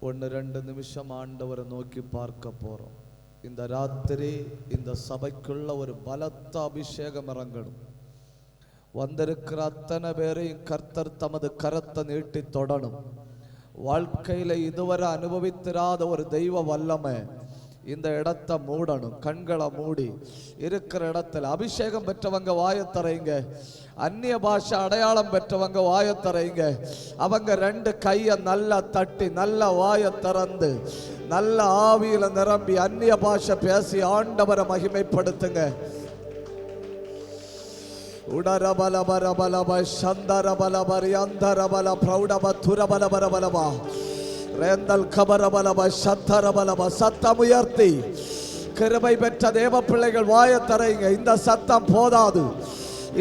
ஒன்று 2 நிமிஷம் ஆண்டவரை நோக்கி பார்க்க போறோம். இந்த ராத்திரி இந்த சபைக்குள்ள ஒரு பலத்த அபிஷேகம் இறங்கணும். வந்திருக்கிற அத்தனை பேரையும் கர்த்தர் தமது கரத்தை நீட்டி தொடணும். வாழ்க்கையில இதுவரை அனுபவித்திராத ஒரு தெய்வ வல்லமை இந்த இடத்தை மூடணும். கண்களை மூடி இருக்கிற இடத்துல அபிஷேகம் பெற்றவங்க வாயத்தரைங்க, அந்நிய பாஷை அடையாளம் பெற்றவங்க வாயத்தரைங்க. அவங்க 2 கையை நல்லா தட்டி நல்ல வாயை திறந்து நல்ல ஆவியில நிரம்பி அந்நிய பாஷை பேசி ஆண்டவரை மகிமைப்படுத்துங்க. உடரபல பரபலப சந்தரபல பரியந்தரபல பிரௌடப துரபல பலபா ரேந்தல் கபரபலப சத்தரபலப சத்தம் உயர்த்தி கிருபை பெற்ற தேவ பிள்ளைகள் வாயத்தரைங்க. இந்த சத்தம் போதாது,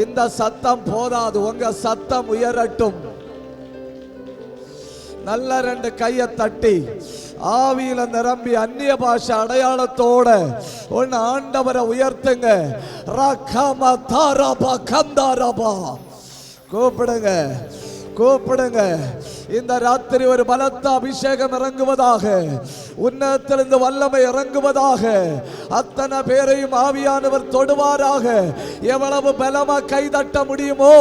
இந்த சத்தம் போதாது, உங்க சத்தம் உயரட்டும். நல்ல 2 கையை தட்டி ஆவியில நிரம்பி அந்நிய பாஷை அடையாளத்தோட ஒன்னு ஆண்டவரை உயர்த்துங்க. ரகம தாரபா கந்தாரபா கூப்பிடுங்க, கூப்பிடுங்க. இந்த ராத்திரி ஒரு பலத்த அபிஷேகம் இறங்குவதாக, உன்னதத்திலிருந்து வல்லமை இறங்குவதாக, அத்தனை பேரையும் ஆவியானவர் தொடுவாராக. எவ்வளவு பலமா கை தட்ட முடியுமோ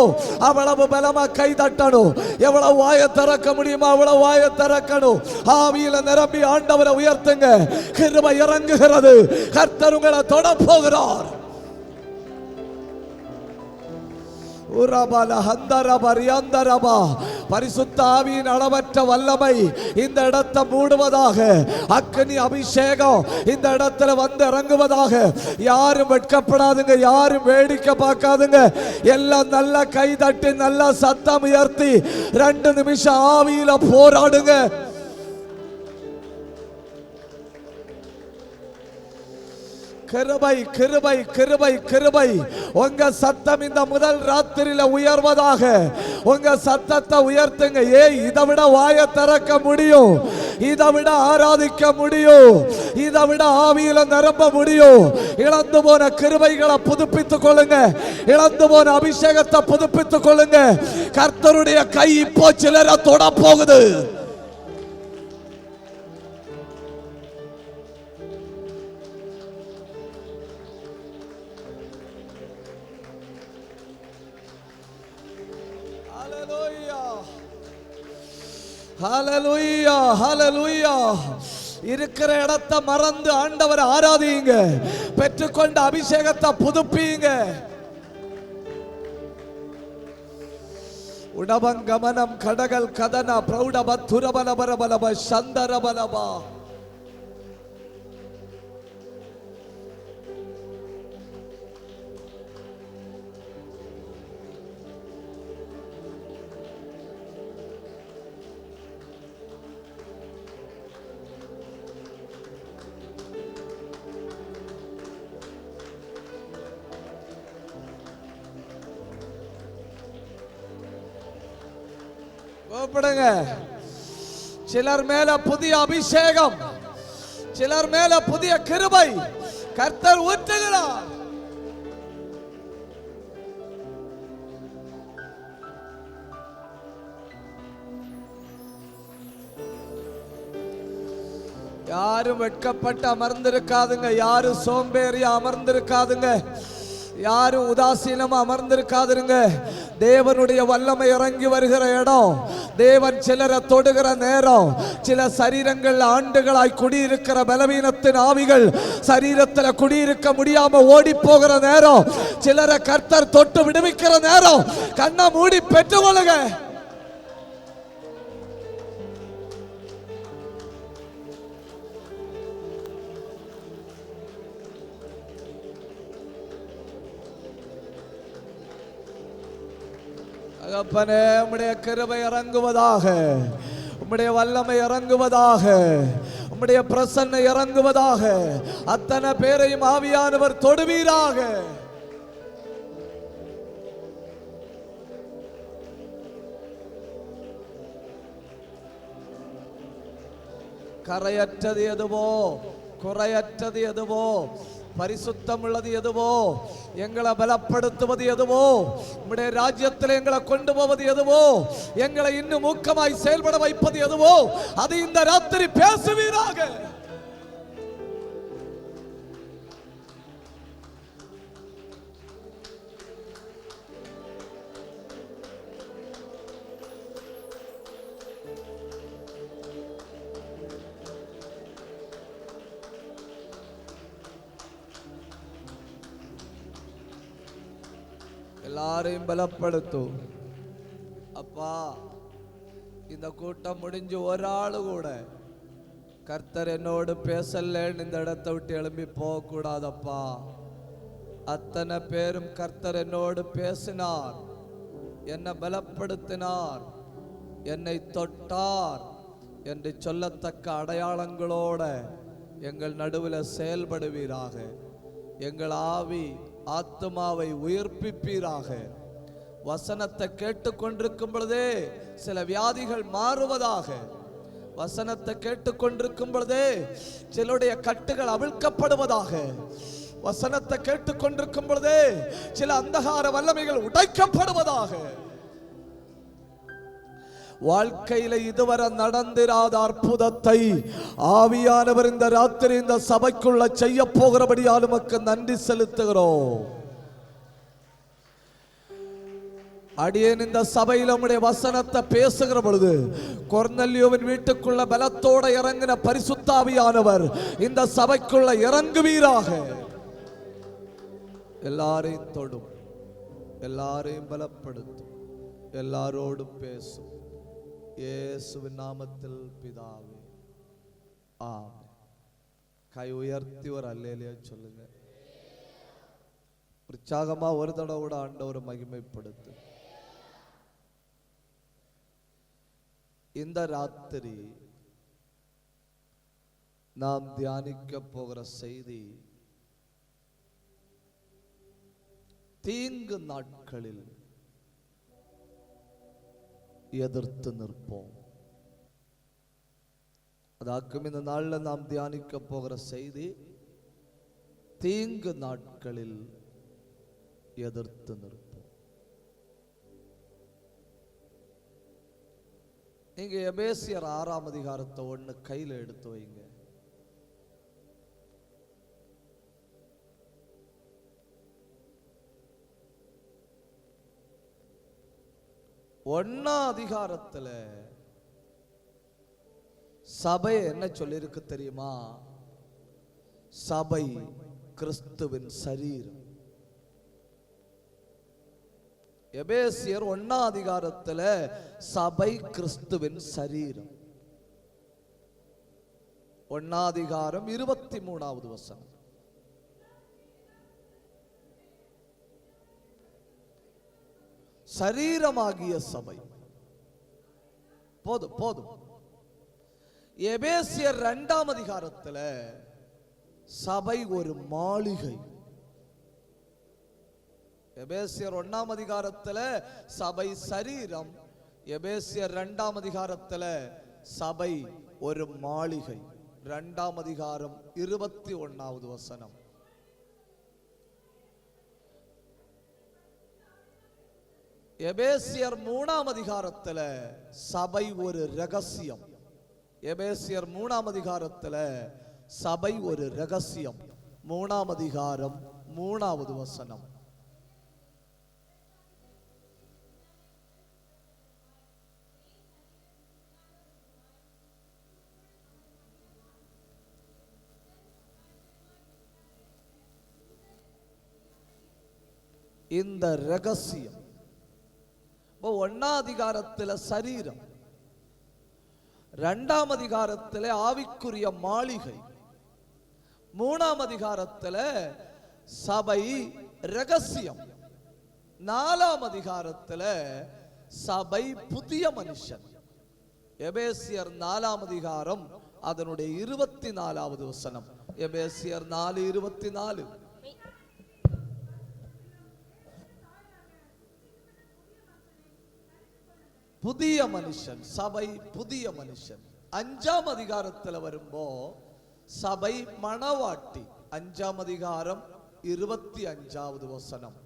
அவ்வளவு பலமா கை தட்டணும். எவ்வளவு வாயை திறக்க முடியுமோ அவ்வளவு வாயை திறக்கணும். ஆவியில நிரம்பி ஆண்டவரை உயர்த்துங்க. கிருபை இறங்குகிறது. கர்த்தர் உங்களை தொட போகிறார். பரிசுத்த ஆவியின் அளவற்ற வல்லமை இந்த இடத்தை மூடுவதாக. அக்கினி அபிஷேகம் இந்த இடத்துல வந்து இறங்குவதாக. யாரும் வெட்கப்படாதுங்க, யாரும் வேடிக்கை பார்க்காதுங்க. எல்லாம் நல்ல கை தட்டி நல்ல சத்தம் உயர்த்தி 2 நிமிஷம் ஆவியில போராடுங்க. கிருபை கிருபை கிருபை கிருபை. உங்க சத்தம் இந்த முதல் ராத்திரியில உயர்வதாக. உங்க சத்தத்தை உயர்த்துங்க. இதை விட வாயை திறக்க முடியும், இதை விட ஆராதிக்க முடியும், இதை விட ஆவியில நிரம்ப முடியும். இழந்து போன கிருபைகளை புதுப்பித்துக் கொள்ளுங்க, இழந்து போன அபிஷேகத்தை புதுப்பித்துக் கொள்ளுங்க. கர்த்தருடைய கை இப்போ சிலரை தொட போகுது. ஹல்லேலூயா, ஹல்லேலூயா. இருக்கிற இடத்தை மறந்து ஆண்டவரை ஆராதிங்க. பெற்றுக்கொண்ட அபிஷேகத்தை புதுப்பிங்க. உடபங்கமனம் கடகல் கதன பிரௌடப துரபலபரபலப சந்தரபலபா. சிலர் மேல புதிய அபிஷேகம், சிலர் மேல புதிய கிருபை கர்த்தர் ஊற்றுகிறார். யாரும் வெட்கப்பட்டு அமர்ந்திருக்காதுங்க, யாரும் சோம்பேறியா அமர்ந்திருக்காதுங்க, யாரும் உதாசீனமா அமர்ந்திருக்காதுங்க. தேவனுடைய வல்லமை இறங்கி வருகிற இடம், தேவன் சிலரை தொடுகிற நேரம். சில சரீரங்கள் ஆண்டுகளாய் குடியிருக்கிற பலவீனத்தின் ஆவிகள் சரீரத்தில் குடியிருக்க முடியாம ஓடி போகிற நேரம். சிலரை கர்த்தர் தொட்டு விடுவிக்கிற நேரம். கண்ணை மூடி பெற்றுக்கொள்ளுங்க. தகப்பனே, உம்முடைய கிருபை இறங்குவதாக, உம்முடைய வல்லமை இறங்குவதாக, உம்முடைய பிரசன்னை இறங்குவதாக. அத்தனை பேரையும் ஆவியானவர் தொடுவீராக. கரையற்றது எதுவோ, குறையற்றது எதுவோ பரிசுத்தமுள்ளது எதுவோ, எங்களை பலப்படுத்துவது எதுவோ, உம்முடைய ராஜ்யத்தில் எங்களை கொண்டு போவது எதுவோ, எங்களை இன்னும் ஊக்கமாய் செயல்பட வைப்பது எதுவோ, அது இந்த ராத்திரி பேசுவீராக. எல்லாரையும் பலப்படுத்தும் அப்பா. இந்த கூட்டம் முடிஞ்சு ஒரு ஆளு கூட கர்த்தர் என்னோடு பேசலன்னு இந்த இடத்தை விட்டு எழும்பி போக கூடாதப்பா. அத்தனை பேரும் கர்த்தர் என்னோடு பேசினார், என்னை பலப்படுத்தினார், என்னை தொட்டார் என்று சொல்லத்தக்க அடையாளங்களோட எங்கள் நடுவில் செயல்படுவீராக. எங்கள் ஆவி ஆத்துமாவை உயிர்ப்பிப்பீராக. வசனத்தை கேட்டுக்கொண்டிருக்கும் பொழுதே சில வியாதிகள் மாறுவதாக. வசனத்தை கேட்டுக்கொண்டிருக்கும் பொழுதே சிலருடைய கட்டுகள் அவிழ்க்கப்படுவதாக. வசனத்தை கேட்டுக்கொண்டிருக்கும் பொழுதே சில அந்தகார வல்லமைகள் உடைக்கப்படுவதாக. வாழ்க்கையில இதுவரை நடந்திராத அற்புதத்தை ஆவியானவர் இந்த ராத்திரி இந்த சபைக்குள்ள செய்ய போகிறபடியால் உமக்கு நன்றி செலுத்துகிறோம். அடியேன் இந்த சபையில் உம்முடைய வசனத்தை பேசுகிற பொழுது கொர்நேலியுவின் வீட்டுக்குள்ள பலத்தோட இறங்கின பரிசுத்த ஆவியானவர் இந்த சபைக்குள்ள இறங்குவீராக. எல்லாரையும் தொடும், எல்லாரையும் பலப்படுத்தும், எல்லாரோடும் பேசும். இயேசுவின் நாமத்தில் பிதாவே, ஆமென். கை உயர்த்தி ஒரு அல்லேலூயா சொல்லுங்க. உற்சாகமா ஒரு தடவை ஆண்டவரை மகிமைப்படுத்து. இந்த ராத்திரி நாம் தியானிக்க போகிற செய்தி, தீங்கு நாட்களில் எதிர்த்து நிற்போம். அதாக்கும் இந்த நாளில் நாம் தியானிக்க போகிற செய்தி, தீங்கு நாட்களில் எதிர்த்து நிற்போம். நீங்க எபேசியர் 6ஆம் அதிகாரத்தை ஒண்ணு கையில எடுத்து வைங்க. ஒன்னாம் அதிகாரத்துல சபை என்ன சொல்லிருக்கு தெரியுமா? சபை கிறிஸ்துவின் சரீரம். எபேசியர் 1ஆம் அதிகாரத்துல சபை கிறிஸ்துவின் சரீரம். 1ஆம் அதிகாரம் 23வது வசனம். சரீரமாகிய சபை. போதும் போதும். எபேசியர் 2ஆம் அதிகாரத்துல சபை ஒரு மாளிகை. எபேசியர் 1ஆம் அதிகாரத்துல சபை சரீரம். எபேசியர் 2ஆம் அதிகாரத்துல சபை ஒரு மாளிகை. 2ஆம் அதிகாரம் 21வது வசனம். எபேசியர் 3ஆம் அதிகாரத்துல சபை ஒரு ரகசியம். எபேசியர் 3ஆம் அதிகாரத்துல சபை ஒரு ரகசியம். 3ஆம் அதிகாரம் 3வது வசனம். இந்த ரகசியம் 1ஆம் அதிகாரத்தில் சரீரம், 2ஆம் அதிகாரத்தில் ஆவிக்குரிய மாளிகை, 3ஆம் அதிகாரத்தில் சபை ரகசியம், 4ஆம் அதிகாரத்தில் சபை புதிய மனுஷன். எபேசியர் 4ஆம் அதிகாரம் அதனுடைய 24வது வசனம். எபேசியர் 4:24. புதிய மனுஷன், சபை புதிய மனுஷன். 5ஆம் அதிகாரத்தில் வரும்போ சபை மணவாட்டி. 5ஆம் அதிகாரம் 25வது வசனம்.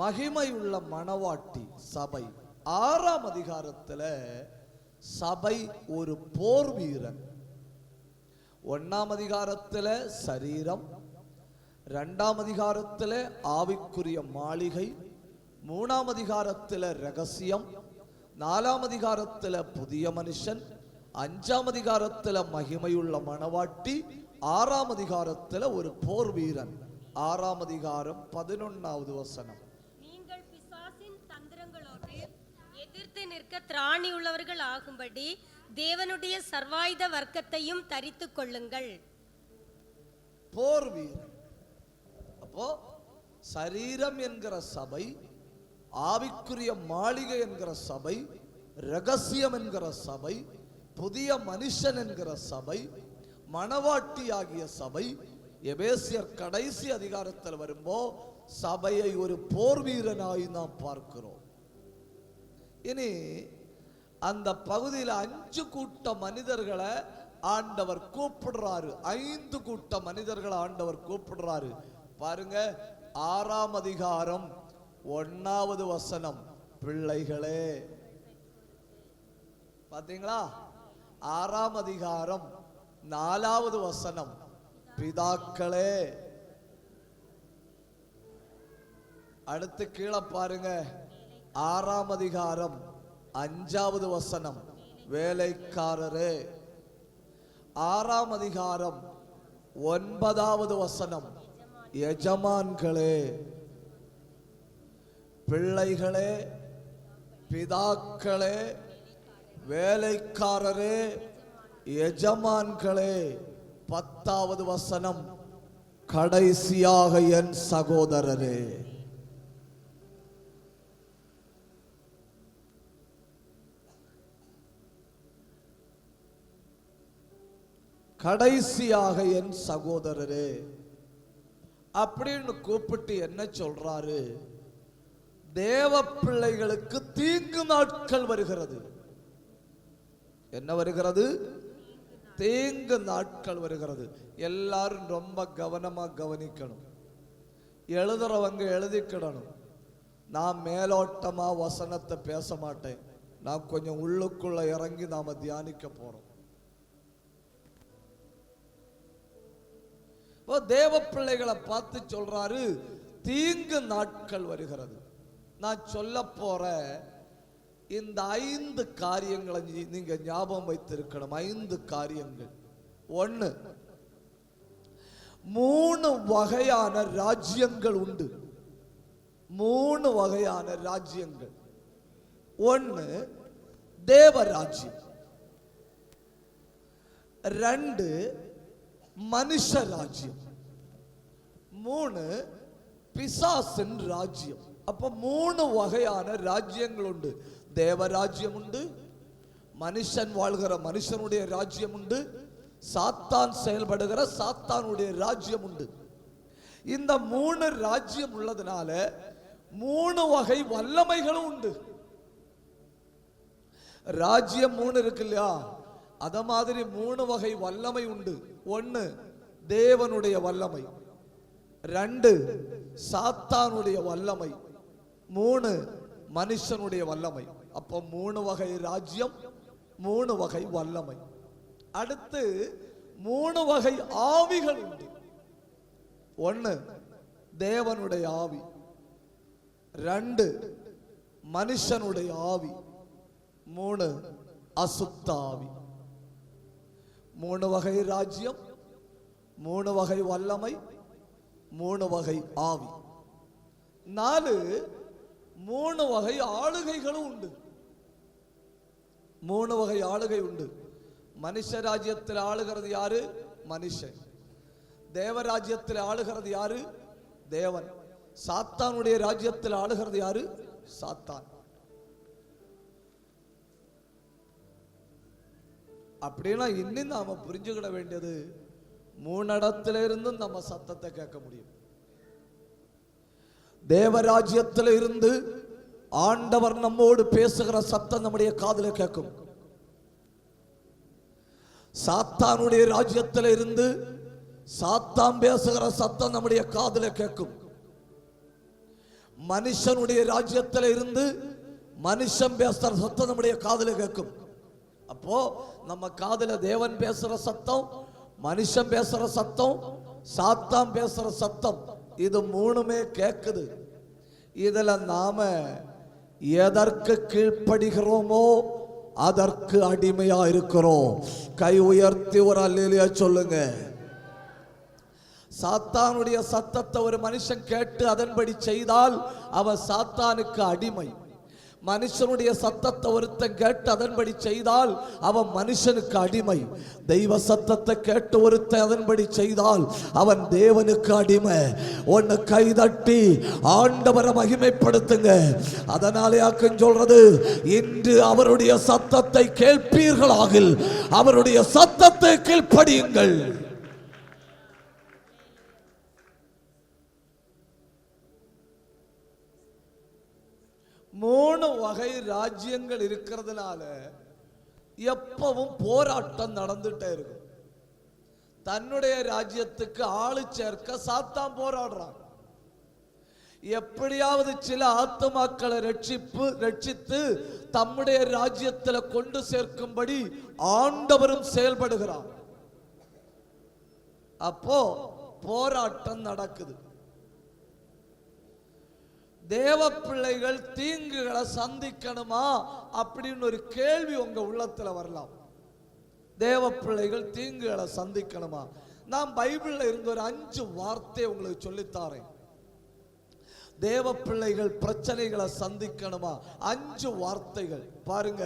மகிமையுள்ள மணவாட்டி சபை. 6ஆம் அதிகாரத்துல சபை ஒரு போர் வீரன். 1ஆம் அதிகாரத்துல சரீரம், 2ஆம் அதிகாரத்துல ஆவிக்குரிய மாளிகை, 3ஆம் அதிகாரத்துல ரகசியம், 4ஆம் அதிகாரத்துல புதிய மனுஷன், 5ஆம் அதிகாரத்துல மகிமையுள்ள மணவாட்டி, 6ஆம் அதிகாரத்துல ஒரு போர் வீரன். 6ஆம் அதிகாரம் 11வது வசனம். நீங்கள் பிசாசின் தந்திரங்களோடு எதிர்த்து நிற்க திராணி உள்ளவர்கள் ஆகும்படி தேவனுடைய சர்வாயுத வர்க்கத்தையும் தரித்துக் கொள்ளுங்கள். போர் வீரன். அப்போ சரீரம் என்கிற சபை, ஆவிக்குரிய மாளிகை என்கிற சபை, ரகசியம் என்கிற சபை, புதிய மனுஷன் என்கிற சபை, மணவாட்டி ஆகிய சபை. எபேசியர் கடைசி அதிகாரத்தில் வரும்போ சபையை ஒரு போர் வீரனாய் நாம் பார்க்கிறோம். இனி அந்த பகுதியில் 5 கூட்ட மனிதர்களை ஆண்டவர் கூப்பிடுறாரு. 5 கூட்ட மனிதர்களை ஆண்டவர் கூப்பிடுறாரு. பாருங்க, 6ஆம் அதிகாரம் 1வது வசனம். பிள்ளைகளே, பாத்தீங்களா? 6ஆம் அதிகாரம் 4வது வசனம். பிதாக்களே. அடுத்து கீழே பாருங்க, 6ஆம் அதிகாரம் 5வது வசனம். வேலைக்காரரே. 6ஆம் அதிகாரம் 9வது வசனம். எஜமான்களே. பிள்ளைகளே, பிதாக்களே, வேலைக்காரரே, எஜமான்களே. 10வது வசனம். கடைசியாக என் சகோதரரே. கடைசியாக என் சகோதரரே அப்படின்னு கூப்பிட்டு என்ன சொல்றாரு? தேவ பிள்ளைகளுக்கு தீங்கு நாட்கள் வருகிறது. என்ன வருகிறது? தீங்கு நாட்கள் வருகிறது. எல்லாரும் ரொம்ப கவனமா கவனிக்கணும். எழுதுறவங்க எழுதிக்கிடணும். நான் மேலோட்டமா வசனத்தை பேச மாட்டேன். நான் கொஞ்சம் உள்ளுக்குள்ள இறங்கி நாம தியானிக்க போறோம். தேவ பிள்ளைகளை பார்த்து சொல்றாரு, தீங்கு நாட்கள் வருகிறது. நான் சொல்ல போற இந்த 5 காரியங்களை நீங்க ஞாபகம் வைத்திருக்கணும். 5 காரியங்கள். 1, 3 வகையான ராஜ்யங்கள் உண்டு. 3 வகையான ராஜ்யங்கள். 1 தேவ ராஜ்யம், 2 மனுஷ ராஜ்யம், 3 பிசாசின் ராஜ்யம். அப்ப 3 வகையான ராஜ்யங்கள் உண்டு. தேவ ராஜ்யம் உண்டு, மனுஷன் வாழ்கிற மனுஷனுடைய ராஜ்யம் உண்டு, சாத்தான் செயல்படுகிற சாத்தானுடைய ராஜ்யம் உண்டு. இந்த 3 ராஜ்யம் உள்ளதுனால 3 வகை வல்லமைகளும் உண்டு. ராஜ்யம் 3 இருக்கு இல்லையா? அத மாதிரி 3 வகை வல்லமை உண்டு. 1 தேவனுடைய வல்லமை, 2 சாத்தானுடைய வல்லமை, 3 மனுஷனுடைய வல்லமை. அப்போ 3 வகை ராஜ்யம், 3 வகை வல்லமை. அடுத்து 3 வகை ஆவிகள் உண்டு. 1 தேவனுடைய ஆவி, 2 மனுஷனுடைய ஆவி, 3 அசுத்த ஆவி. 3 வகை ராஜ்யம், 3 வகை வல்லமை, 3 வகை ஆவி. 4 3 வகை ஆளுகைகளும் உண்டு. 3 வகை ஆளுகை உண்டு. மனுஷ ராஜ்யத்தில் ஆளுகிறது யாரு? மனுஷன். தேவ ராஜ்யத்தில் ஆளுகிறது யாரு? தேவன். சாத்தானுடைய ராஜ்யத்தில் ஆளுகிறது யாரு? சாத்தான். அப்படின்னா இன்னும் நாம புரிஞ்சுக்கிட வேண்டியது, 3 இடத்துல இருந்தும் நம்ம சத்தத்தை கேட்க முடியும். தேவராஜ்யத்தில் இருந்து ஆண்டவர் நம்மோடு பேசுகிற சத்தம் நம்முடைய காதுல கேட்கும். சாத்தானுடைய ராஜ்யத்தில் இருந்து சாத்தான் பேசுகிற சத்தம் நம்முடைய காதுல கேட்கும். மனுஷனுடைய ராஜ்யத்தில் இருந்து மனுஷன் பேசுற சத்தம் நம்முடைய காதுல கேட்கும். அப்போ நம்ம காதுல தேவன் பேசுற சத்தம், மனுஷன் பேசுற சத்தம், சாத்தான் பேசுற சத்தம், இது மூணுமே கேட்குது. இதுல நாம எதற்கு கீழ்ப்படுகிறோமோ அதற்கு அடிமையா இருக்கிறோம். கை உயர்த்தி ஒரு அல்லேலூயா சொல்லுங்க. சாத்தானுடைய சத்தத்தை ஒரு மனுஷன் கேட்டு அதன்படி செய்தால் அவன் சாத்தானுக்கு அடிமை. மனுஷனுடைய சத்தத்தை ஒருத்தன் கேட்டு அதன்படி செய்தால் அவன் மனுஷனுக்கு அடிமை. தெய்வ சத்தத்தை கேட்டு ஒருத்தன் அதன்படி செய்தால் அவன் தேவனுக்கு அடிமை. ஒன்னு கைதட்டி ஆண்டவரை மகிமைப்படுத்துங்க. அதனாலே ஆக்கன் சொல்றது, இன்று அவருடைய சத்தத்தை கேட்பீர்களாகில் அவருடைய சத்தத்தை கீழ்ப்படியுங்கள். மூணு வகை ராஜ்யங்கள் இருக்கிறதுனால எப்பவும் போராட்டம் நடந்துட்டே இருக்கும். தன்னுடைய ராஜ்யத்துக்கு ஆளு சேர்க்க சாத்தான் போராடுறான். எப்படியாவது சில ஆத்துமாக்களை ரட்சித்து தம்முடைய ராஜ்யத்தில் கொண்டு சேர்க்கும்படி ஆண்டவரும் செயல்படுகிறார். அப்போ போராட்டம் நடக்குது. தேவ பிள்ளைகள் தீங்குகளை சந்திக்கணுமா அப்படின்னு ஒரு கேள்வி உங்க உள்ளத்துல வரலாம். தேவ பிள்ளைகள் தீங்குகளை சந்திக்கணுமா? நான் பைபிள்ல இருந்து ஒரு 5 வார்த்தை உங்களுக்கு சொல்லித்தாரேன். தேவ பிள்ளைகள் பிரச்சனைகளை சந்திக்கணுமா? 5 வார்த்தைகள் பாருங்க.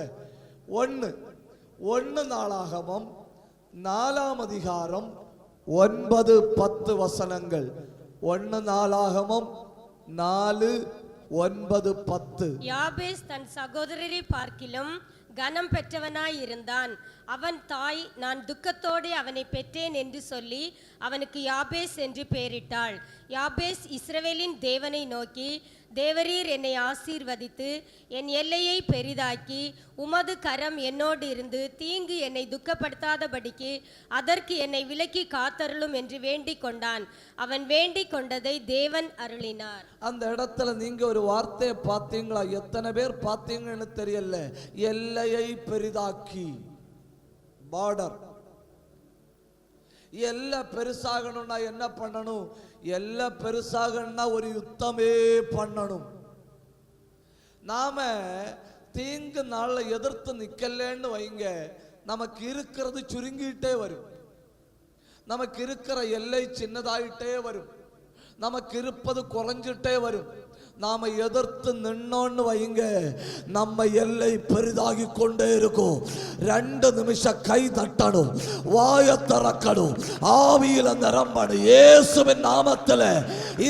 1 நாளாகமம் 4ஆம் அதிகாரம் 9-10 வசனங்கள். 1 நாளாகமம் 4:9-10. யாபேஸ் தன் சகோதரரை பார்க்கிலும் கனம் பெற்றவனாய் இருந்தான். அவன் தாய், நான் துக்கத்தோடு அவனை பெற்றேன் என்று சொல்லி அவனுக்கு யாபேஸ் என்று பெயரிட்டாள். யாபேஸ் இஸ்ரவேலின் தேவனை நோக்கி, தேவரீர் என்னை ஆசீர்வதித்து என் எல்லையை பெரிதாக்கி உமது கரம் என்னோடு இருந்து தீங்கு என்னை துக்கப்படுத்தாதபடிக்கு அதற்கு என்னை விலக்கி காத்தருளும் என்று வேண்டிக் கொண்டான். அவன் வேண்டிக் கொண்டதை தேவன் அருளினார். அந்த இடத்துல நீங்க ஒரு வார்த்தையை பார்த்தீங்களா? எத்தனை பேர் பார்த்தீங்கன்னு தெரியல. எல்லையை பெரிதாக்கி, பார்டர். எல்லாம் பெருசாகணும்னா என்ன பண்ணணும்? எல்லாம் பெருசாகணும்னா ஒரு யுத்தமே பண்ணணும். நாம தீங்கு நாள்ல எதிர்த்து நிக்கலன்னு வைங்க, நமக்கு இருக்கிறது சுருங்கிட்டே வரும். நமக்கு இருக்கிற எல்லை சின்னதாயிட்டே வரும். நமக்கு இருப்பது குறைஞ்சிட்டே வரும். நாம எதிர்த்து நின்னோன்னு வைங்க, நம்ம எல்லை பெரிதாகி கொண்டே இருக்கும். 2 நிமிஷம் கை தட்டணும், வாயை திறக்கணும், ஆவியில நிரம்பணும். இயேசுவின் நாமத்தில்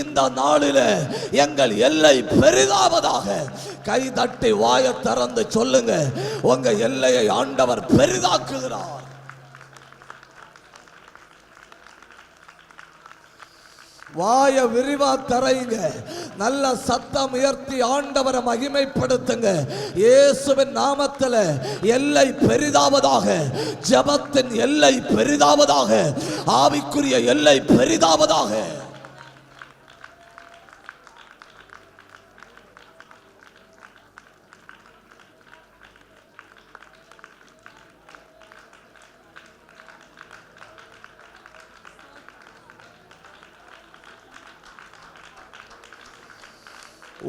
இந்த நாளில எங்கள் எல்லை பெரிதாவதாக. கை தட்டி வாயை திறந்து சொல்லுங்க, உங்க எல்லையை ஆண்டவர் பெரிதாக்குகிறார். வாய விரிவா தரைங்க, நல்ல சத்தம் உயர்த்தி ஆண்டவரை மகிமைப்படுத்துங்க. இயேசுவின் நாமத்தில் எல்லை பெரிதாவதாக, ஜெபத்தின் எல்லை பெரிதாவதாக, ஆவிக்குரிய எல்லை பெரிதாவதாக.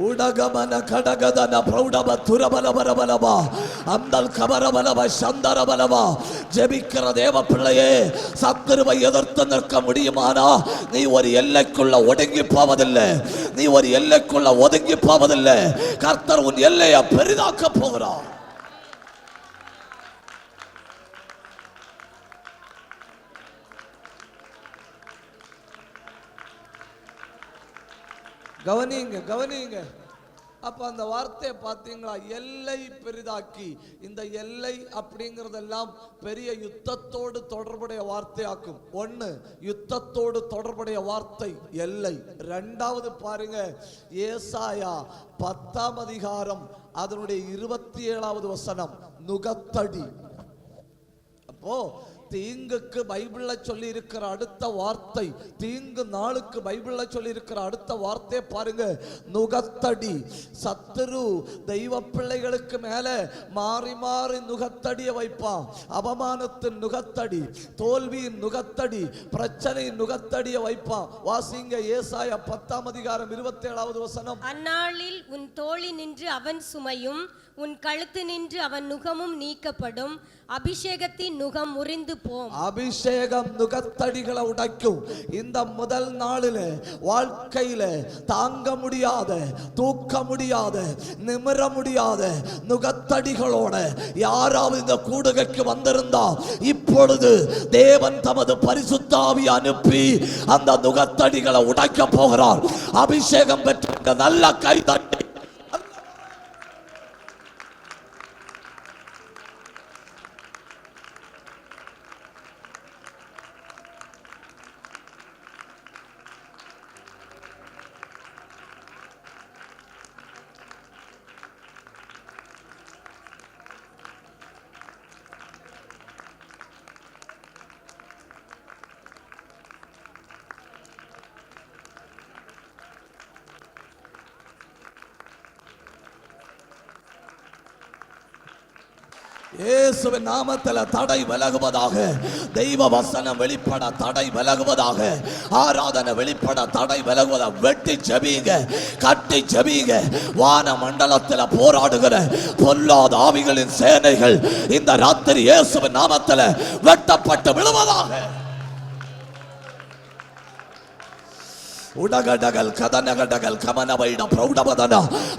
உடகமன கடகதன பிரௌடப துரபலபரபலபா அந்தல் கபரபலப சந்தரபலபா. ஜெபிக்கிற தேவ பிள்ளையே, சத்துருவை எதிர்த்து நிற்க முடியுமானா நீ ஒரு எல்லைக்குள்ள ஒடுங்கி போவதில்லை. நீ ஒரு எல்லைக்குள்ள ஒதுங்கி போவதில்லை. கர்த்தர் உன் எல்லையை பெரிதாக்க போகிறார். கவனிங்க. அப்ப அந்த வார்த்தையை பார்த்தீங்களா? எல்லை பெரிதாக்கி. இந்த எல்லை அப்படிங்கிறதெல்லாம் பெரிய யுத்தத்தோடு தொடர்புடைய வார்த்தையாக்கும். 1 யுத்தத்தோடு தொடர்புடைய வார்த்தை எல்லை. 2வது பாருங்க, ஏசாயா 10ஆம் அதிகாரம் அதனுடைய 27வது வசனம், நுகத்தடி. அப்போ தீங்குக்கு பைபிள்ல சொல்லி இருக்கிற அடுத்த வார்த்தை, தீங்கு நாளுக்கு பைபிள்ல சொல்லி இருக்கிற அடுத்த வார்த்தை பாருங்க, நுகத்தடி. சத்துரு தெய்வ பிள்ளைகளுக்கு மேல மாறி மாறி நுகத்தடிய வைப்பான். அவமானத்தின் நுகத்தடி, தோல்வியின் நுகத்தடி, பிரச்சனையின் நுகத்தடிய வைப்பான். வாசிங்க ஏசாயா 10:27. அந்நாளில் உன் தோளி நின்று அவன் சுமையும் உன் கழுத்து நின்று அவன் நுகமும் நீக்கப்படும். அபிஷேகத்தின் நுகம் முறிந்து போம். அபிஷேகம் நுகத்தடிகளை உடைக்கும். இந்த முதல் நாளில வாழ்க்கையில தாங்க முடியாத, தூக்க முடியாத, நிமிர முடியாத நுகத்தடிகளோட யாராவது இந்த கூடுகைக்கு வந்திருந்தா இப்பொழுது தேவன் தமது பரிசுத்த ஆவியை அனுப்பி அந்த நுகத்தடிகளை உடைக்க போகிறார். அபிஷேகம் பெற்ற நல்ல கை தட்டி இயேசுவின் நாமத்தில் தடை விலகுவதாக. தெய்வ வசனம் வெளிப்பட தடை விலகுவதாக. ஆராதனை வெளிப்பட தடை விலகுவதாக. வெட்டி ஜெபிங்க, கட்டி ஜெபிங்க. வான மண்டலத்தில் போராடுகிற பொல்லாத ஆவிகளின் சேனைகள் இந்த ராத்திரி இயேசுவின் நாமத்தில் வெட்டப்பட்டு விழுவதாக. உடகடகல் கதனகடகல் கமனவைட பிரௌடபதன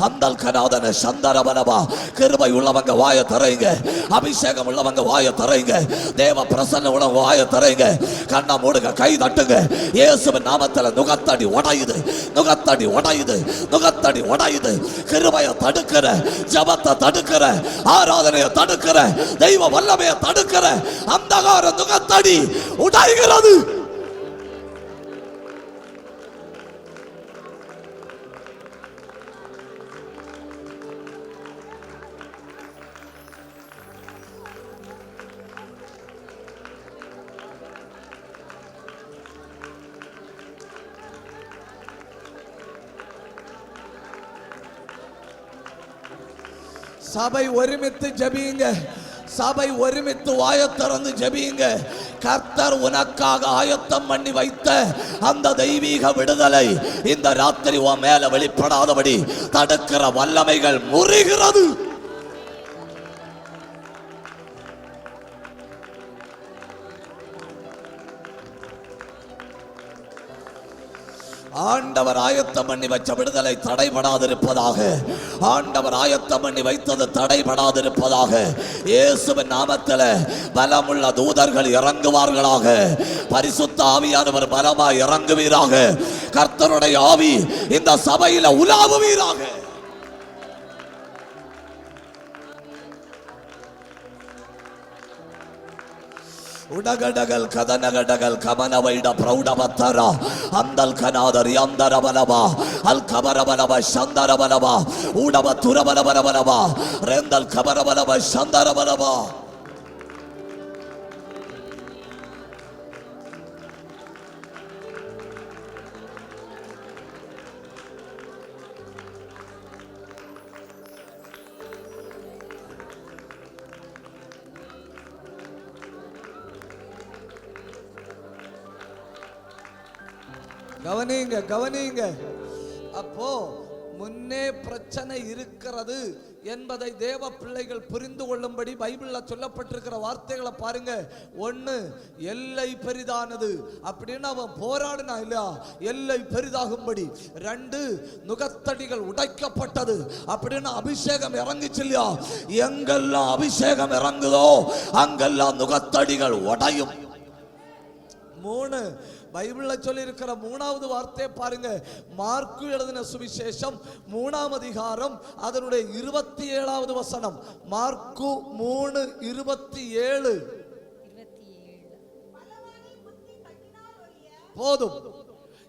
அந்தல் கனாதன சந்தரபனபா. கிருபை உள்ளவங்க வாய தரைங்க, அபிஷேகம் உள்ளவங்க வாய தரைங்க, தேவ பிரசன்ன உள்ளவங்க வாய தரைங்க. கண்ணா மூடுங்க, கை தட்டுங்க. இயேசுவின் நாமத்தில் நுகத்தடி உடையுது, நுகத்தடி உடையுது, நுகத்தடி உடையுது. கிருபையை தடுக்கிற, ஜபத்தை தடுக்கிற, ஆராதனையை தடுக்கிற, தெய்வ வல்லமையை தடுக்கிற அந்தகார நுகத்தடி உடைகிறது. சபை ஒருமித்து ஜெபியுங்க, சபை ஒருமித்து வாயை திறந்து ஜெபியுங்க. கர்த்தர் உனக்காக ஆயத்தம் பண்ணி வைத்த அந்த தெய்வீக விடுதலை இந்த ராத்திரி உன் மேல வெளிப்படாதபடி தடுக்கிற வல்லமைகள் முறிகிறது. ஆண்டவர் ஆயத்தம் பண்ணி வச்ச விடுதலை தடைபடாதிருப்பதாக. ஆண்டவர் ஆயத்தம் பண்ணி வைத்தது தடைபடாதிருப்பதாக. இயேசுவின் நாமத்தில் பலமுள்ள தூதர்கள் இறங்குவார்களாக. பரிசுத்த ஆவியானவர் பலமாய் இறங்குவீராக. கர்த்தருடைய ஆவி இந்த சபையில உலாவுவீராக. உடகடகல் கதனகடகல் கமனவைட பிரௌடபத்தரா அந்தல் கனாதரி அந்தரபலபா அல் கபரபலப சந்தரபலபா ஊடப துரபலபலபலபா ரெந்தல் கபரபலப சந்தரபலபா. கவனிங்க, கவனிங்க. அப்போ முன்னே பிரச்சனை இருக்கிறது என்பதை தேவ பிள்ளைகள் புரிந்து கொள்ளும்படி பைபிள்ல சொல்லப்பட்டிருக்கிற வார்த்தைகளை பாருங்க. ஒன்னு, எல்லை பெரிதானது அப்படின்னு அவன் போராடினா இல்லையா, எல்லை பெரிதாகும்படி. ரெண்டு, நுகத்தடிகள் உடைக்கப்பட்டது அப்படின்னு அபிஷேகம் இறங்குச்சு இல்லையா. எங்கெல்லாம் அபிஷேகம் இறங்குதோ அங்கெல்லாம் நுகத்தடிகள் உடையும். மூணு, பைபிள்ல சொல்லி இருக்கிற மூணாவது வார்த்தை பாருங்க. மார்க்கு எழுதின சுவிசேஷம் 3ஆம் அதிகாரம் அதனுடைய 27வது வசனம். மார்க்கு 3:27. போதும்.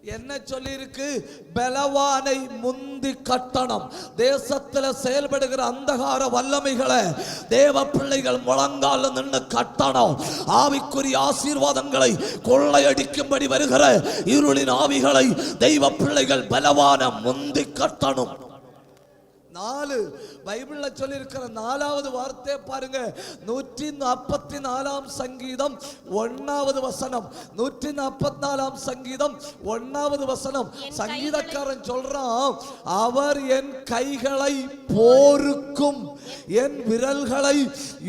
என்ன சொல்லி இருக்கு? பலவானை முந்தி கட்டணம். தேசத்துல செயல்படுகிற அந்தகார வல்லமைகளை தேவ பிள்ளைகள் முழங்கால நின்று கட்டணம். ஆவிக்குரிய ஆசீர்வாதங்களை கொள்ளையடிக்கும்படி வருகிற இருளின் ஆவிகளை தெய்வ பிள்ளைகள் பலவான முந்தி கட்டணும். 4 பைபிள்ல சொல்லி இருக்கிற 4வது வார்த்தை பாருங்க. 144 சங்கீதம் 1வது வசனம். 144 சங்கீதம் 1வது வசனம். சங்கீதக்காரன் சொல்றான், அவர் என் கைகளை போருக்கும் என் விரல்களை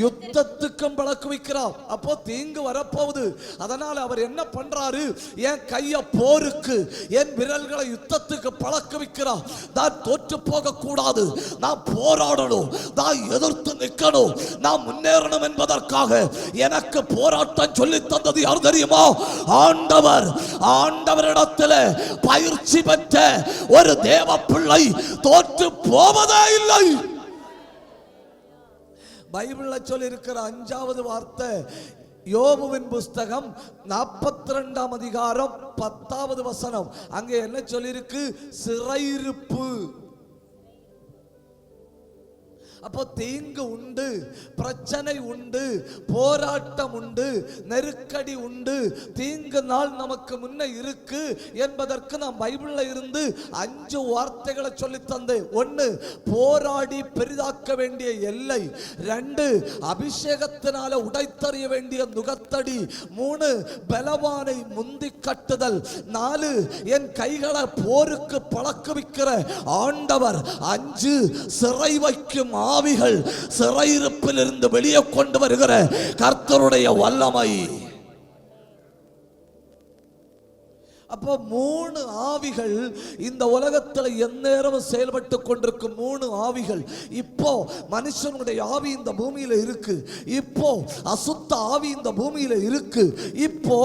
யுத்தத்துக்கும் பழக்குவிக்கிறார். அப்போ தீங்கு வரப்போகுது. அதனால அவர் என்ன பண்றாரு? என் கைய போருக்கு என் விரல்களை யுத்தத்துக்கு பழக்குவிக்கிறார். நான் தோற்று போக கூடாது, நான் போராடணும், நான் எதிர்த்து நிற்கணும், நான் முன்னேறணும் என்பதற்காக எனக்கு போராட்டம் சொல்லி தந்தது யார் தெரியுமா? ஆண்டவர். ஆண்டவரிடத்தில் பயிற்சி பெற்ற ஒரு தேவ பிள்ளை தோற்று போவதே இல்லை. பைபிள்ல சொல்லி இருக்கிற 5வது வார்த்தை யோபுவின் புஸ்தகம் 42ஆம் அதிகாரம் 10வது வசனம். அங்கே என்ன சொல்லிருக்கு? சிறையிருப்பு. அப்போ தீங்கு உண்டு, பிரச்சனை உண்டு, போராட்டம் உண்டு, நெருக்கடி உண்டு, தீங்கு நாள் நமக்கு முன்ன இருக்கு என்பதற்கு நாம் பைபிள்ல இருந்து 5 வார்த்தைகளை சொல்லி தந்தேன். 1, போராடி பெரிதாக்க வேண்டிய எல்லை. 2, அபிஷேகத்தினால உடைத்தறிய வேண்டிய நுகத்தடி. 3, பலவானை முந்தி கட்டுதல். 4, என் கைகளை போருக்கு பழக்குவிக்கிற ஆண்டவர். 5, சிறை வைக்கும் ஆவிகள், சிறையிருப்பில் இருந்து வெளியே கொண்டு வருகிற கர்த்தருடைய வல்லமை. அப்போ 3 ஆவிகள் இந்த உலகத்தில் எந்நேரமும் செயல்பட்டு கொண்டிருக்கும் 3 ஆவிகள். இப்போ மனுஷனுடைய ஆவி இந்த பூமியில இருக்கு, இப்போ அசுத்த ஆவி இந்த பூமியில இருக்கு, இப்போ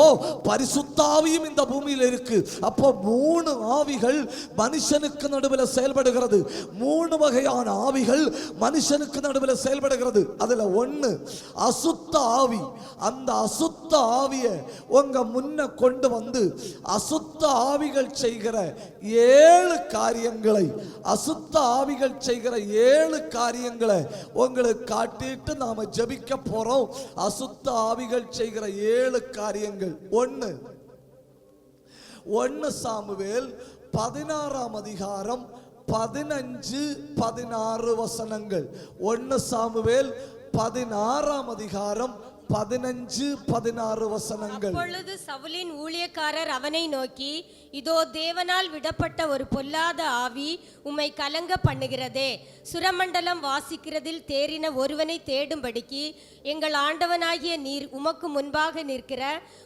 பரிசுத்த ஆவியும் இந்த பூமியில இருக்கு. அப்போ 3 ஆவிகள் மனுஷனுக்கு நடுவில் செயல்படுகிறது. 3 வகையான ஆவிகள் மனுஷனுக்கு நடுவில் செயல்படுகிறது. அதுல 1 அசுத்த ஆவி. அந்த அசுத்த ஆவியை உங்க முன்ன கொண்டு வந்து அசுத்த ஆவிகள் செய்கிற 7 காரியங்களை, அசுத்த ஆவிகள் செய்கிற 7 காரியங்களை உங்களுக்கு காட்டிட்டு நாம ஜெபிக்க போறோம். அசுத்த ஆவிகள் செய்கிற 7 காரியங்கள். 1 சாமுவேல் 16ஆம் அதிகாரம் 15-16 வசனங்கள். 1 சாமுவேல் 16ஆம் அதிகாரம் 15-16 வசனங்கள். அப்பொழுது சவுலின் ஊழியக்காரர் அவனை நோக்கி, இதோ தேவனால் விடப்பட்ட ஒரு பொல்லாத ஆவி உம்மை கலங்க பண்ணுகிறதே. சுரமண்டலம் வாசிக்கிறதில் தேறின ஒருவனை தேடும்படிக்கு எங்கள் ஆண்டவனாகிய நீர் உமக்கு முன்பாக நிற்கிற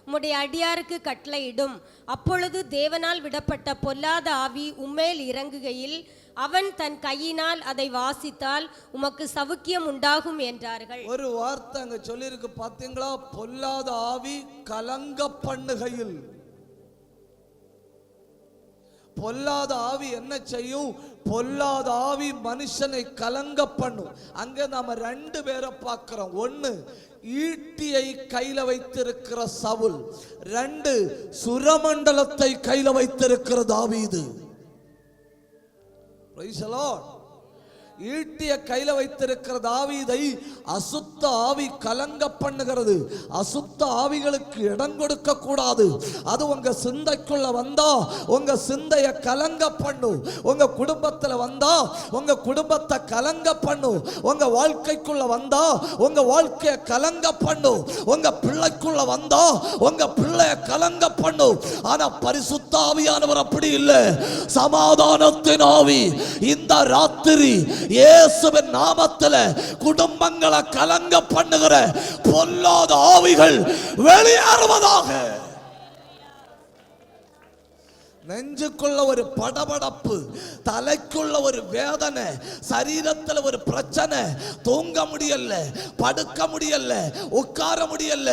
உம்முடைய அடியாருக்கு கட்டளையிடும். அப்பொழுது தேவனால் விடப்பட்ட பொல்லாத ஆவி உம்மேல் இறங்குகையில் அவன் தன் கையினால் அதை வாசித்தால் உமக்கு சவுக்கியம் உண்டாகும் என்றார்கள். ஒரு வார்த்தை அங்க சொல்லிருக்கு பாத்தீங்களா? பொல்லாத ஆவி கலங்க பண்ணுகையில். பொல்லாத ஆவி என்ன செய்யும்? பொல்லாத ஆவி மனுஷனை கலங்க பண்ணும். அங்க நாம 2 பேரை பார்க்கிறோம். 1 ஈட்டியை கையில வைத்திருக்கிற சவுல். 2 சுரமண்டலத்தை கையில வைத்திருக்கிற தாவீது. Praise the Lord. ஈட்டிய கையில வைத்திருக்கிற தாவீதை அசுத்த ஆவி கலங்க பண்ணுகிறது. அசுத்த ஆவிகளுக்கு இடம் கொடுக்க கூடாது. அது உங்க சிந்தைக்குள்ள வந்தா உங்க சிந்தைய கலங்க பண்ணும். உங்க குடும்பத்துல வந்தா உங்க குடும்பத்தை கலங்க பண்ணும். உங்க வாழ்க்கைக்குள்ள வந்தா உங்க வாழ்க்கைய கலங்க பண்ணும். உங்க பிள்ளைக்குள்ள வந்தா உங்க பிள்ளைய கலங்க பண்ணும். ஆனா பரிசுத்த ஆவியானவர் அப்படி இல்லை. சமாதானத்தின் ஆவி இந்த ராத்திரி இயேசுவின் நாமத்தில் குடும்பங்களை கலங்க பண்ணுகிற பொல்லாத ஆவிகள் வெளியேறுவதாக. நெஞ்சுக்குள்ள ஒரு படபடப்பு, தலைக்குள்ள ஒரு வேதனை, சரீரத்தில் ஒரு பிரச்சனை, தூங்க முடியல, படுக்க முடியல, உட்கார முடியல,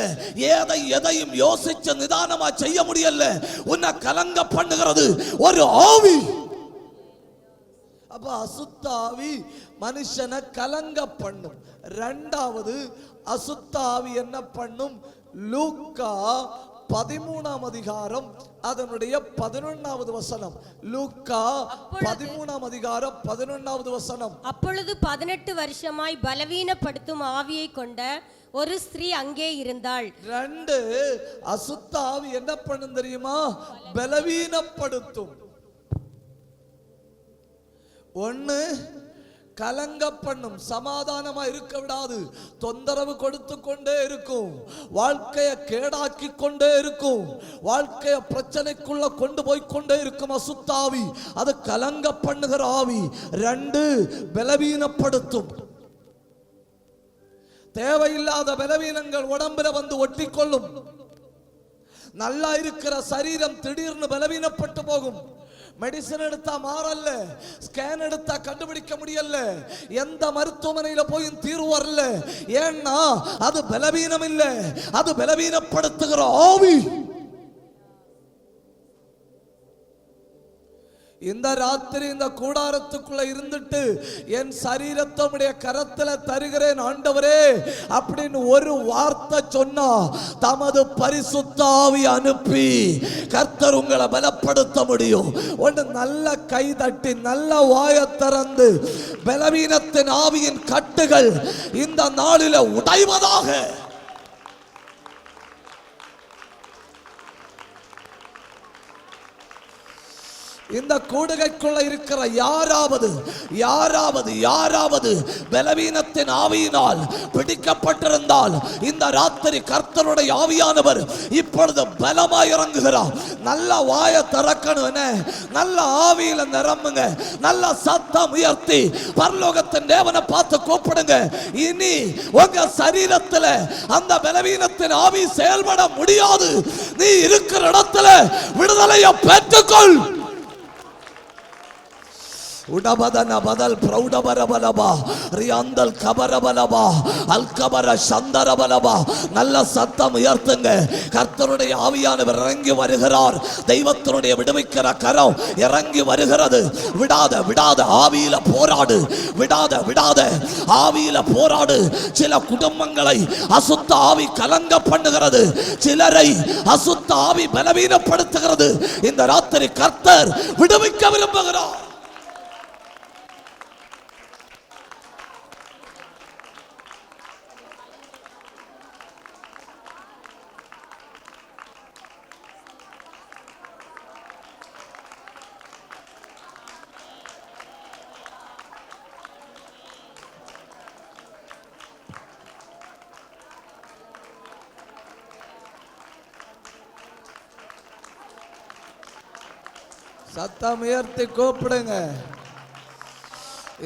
எதையும் யோசிச்சு நிதானமா செய்ய முடியல. உன்னை கலங்க பண்ணுகிறது ஒரு ஆவி. அப்ப அசுத்த ஆவி மனுஷனை கலங்க பண்ணும். 2வது அசுத்த ஆவி என்ன பண்ணும்? லூக்கா 13ஆம் அதிகாரம் அதனுடைய 11வது வசனம். லூக்கா 13ஆம் அதிகாரம் 11வது வசனம். அப்பொழுது 18 வருஷமாய் பலவீனப்படுத்தும் ஆவியை கொண்ட ஒரு ஸ்திரீ அங்கே இருந்தாள். 2 அசுத்த ஆவி என்ன பண்ணும் தெரியுமா? பலவீனப்படுத்தும். 1 கலங்க பண்ணும், சமாதானமா இருக்க விடாது, தொந்தரவு கொடுத்து கொண்டே இருக்கும், வாழ்க்கையை கேடாக்கி கொண்டே இருக்கும், வாழ்க்கைய பிரச்சனைக்குள்ள கொண்டு போய் கொண்டே இருக்கும் அசுத்தாவி. அது கலங்க பண்ணுகிற ஆவி. 2 பலவீனப்படுத்தும். தேவையில்லாத பலவீனங்கள் உடம்புல வந்து ஒட்டிக்கொள்ளும். நல்லா இருக்கிற சரீரம் திடீர்னு பலவீனப்பட்டு போகும். மெடிசன் எடுத்தா மாறல்ல, ஸ்கேன் எடுத்தா கண்டுபிடிக்க முடியல, எந்த மருத்துவமனையில போய் தீர்வு வரல. ஏன்னா அது பலவீனம் இல்ல, அது பலவீனப்படுத்துகிற ஆவி. இந்த ராத்திரி இந்த கூடாரத்துக்குள்ள இருந்துட்டு என் சரீரத்தை உம்முடைய கரத்துல தருகிறேன் ஆண்டவரே அப்படின்னு ஒரு வார்த்தை சொன்னா தமது பரிசுத்த ஆவி அனுப்பி கர்த்தர் உங்களை பலப்படுத்த முடியும். ஒன்று நல்ல கை தட்டி நல்ல வாயை திறந்து பலவீனத்தின் ஆவியின் கட்டுகள் இந்த நாளில உடைவதாக. இந்த கூடுகைக்குள்ள இருக்கிற யாராவது பலவீனத்தின் ஆவியினால் பிடிக்கப்பட்டிருந்தால் இந்த ராத்திரி கர்த்தருடைய ஆவியானவர் இப்பொழுது பலமாய் இறங்குகிறார். நல்ல வாயை திறக்கணும், நல்ல ஆவியில நிரம்புங்க, நல்ல சத்தம் உயர்த்தி பரலோகத்தின் தேவனை பார்த்து கூப்பிடுங்க. இனி உங்க சரீரத்தில் அந்த பலவீனத்தின் ஆவி செயல்பட முடியாது. நீ இருக்கிற இடத்துல விடுதலையை பெற்றுக்கொள். உடபதன பதல் பிரௌடபரபலபா ரியாந்தல் கபரபலபா அல்கபர சந்தரபலபா. நல்ல சத்தம் உயர்த்துங்க. கர்த்தருடைய ஆவியானவர் இறங்கி வருகிறார். தெய்வத்தினுடைய விடுவிக்கிற கரம் இறங்கி வருகிறது. விடாத ஆவியில போராடு. விடாத ஆவியில போராடு. சில குடும்பங்களை அசுத்த ஆவி கலங்க பண்ணுகிறது, சிலரை அசுத்த ஆவி பலவீனப்படுத்துகிறது. இந்த ராத்திரி கர்த்தர் விடுவிக்க விரும்புகிறார். சத்தம் உயர்த்தி கூப்பிடுங்க.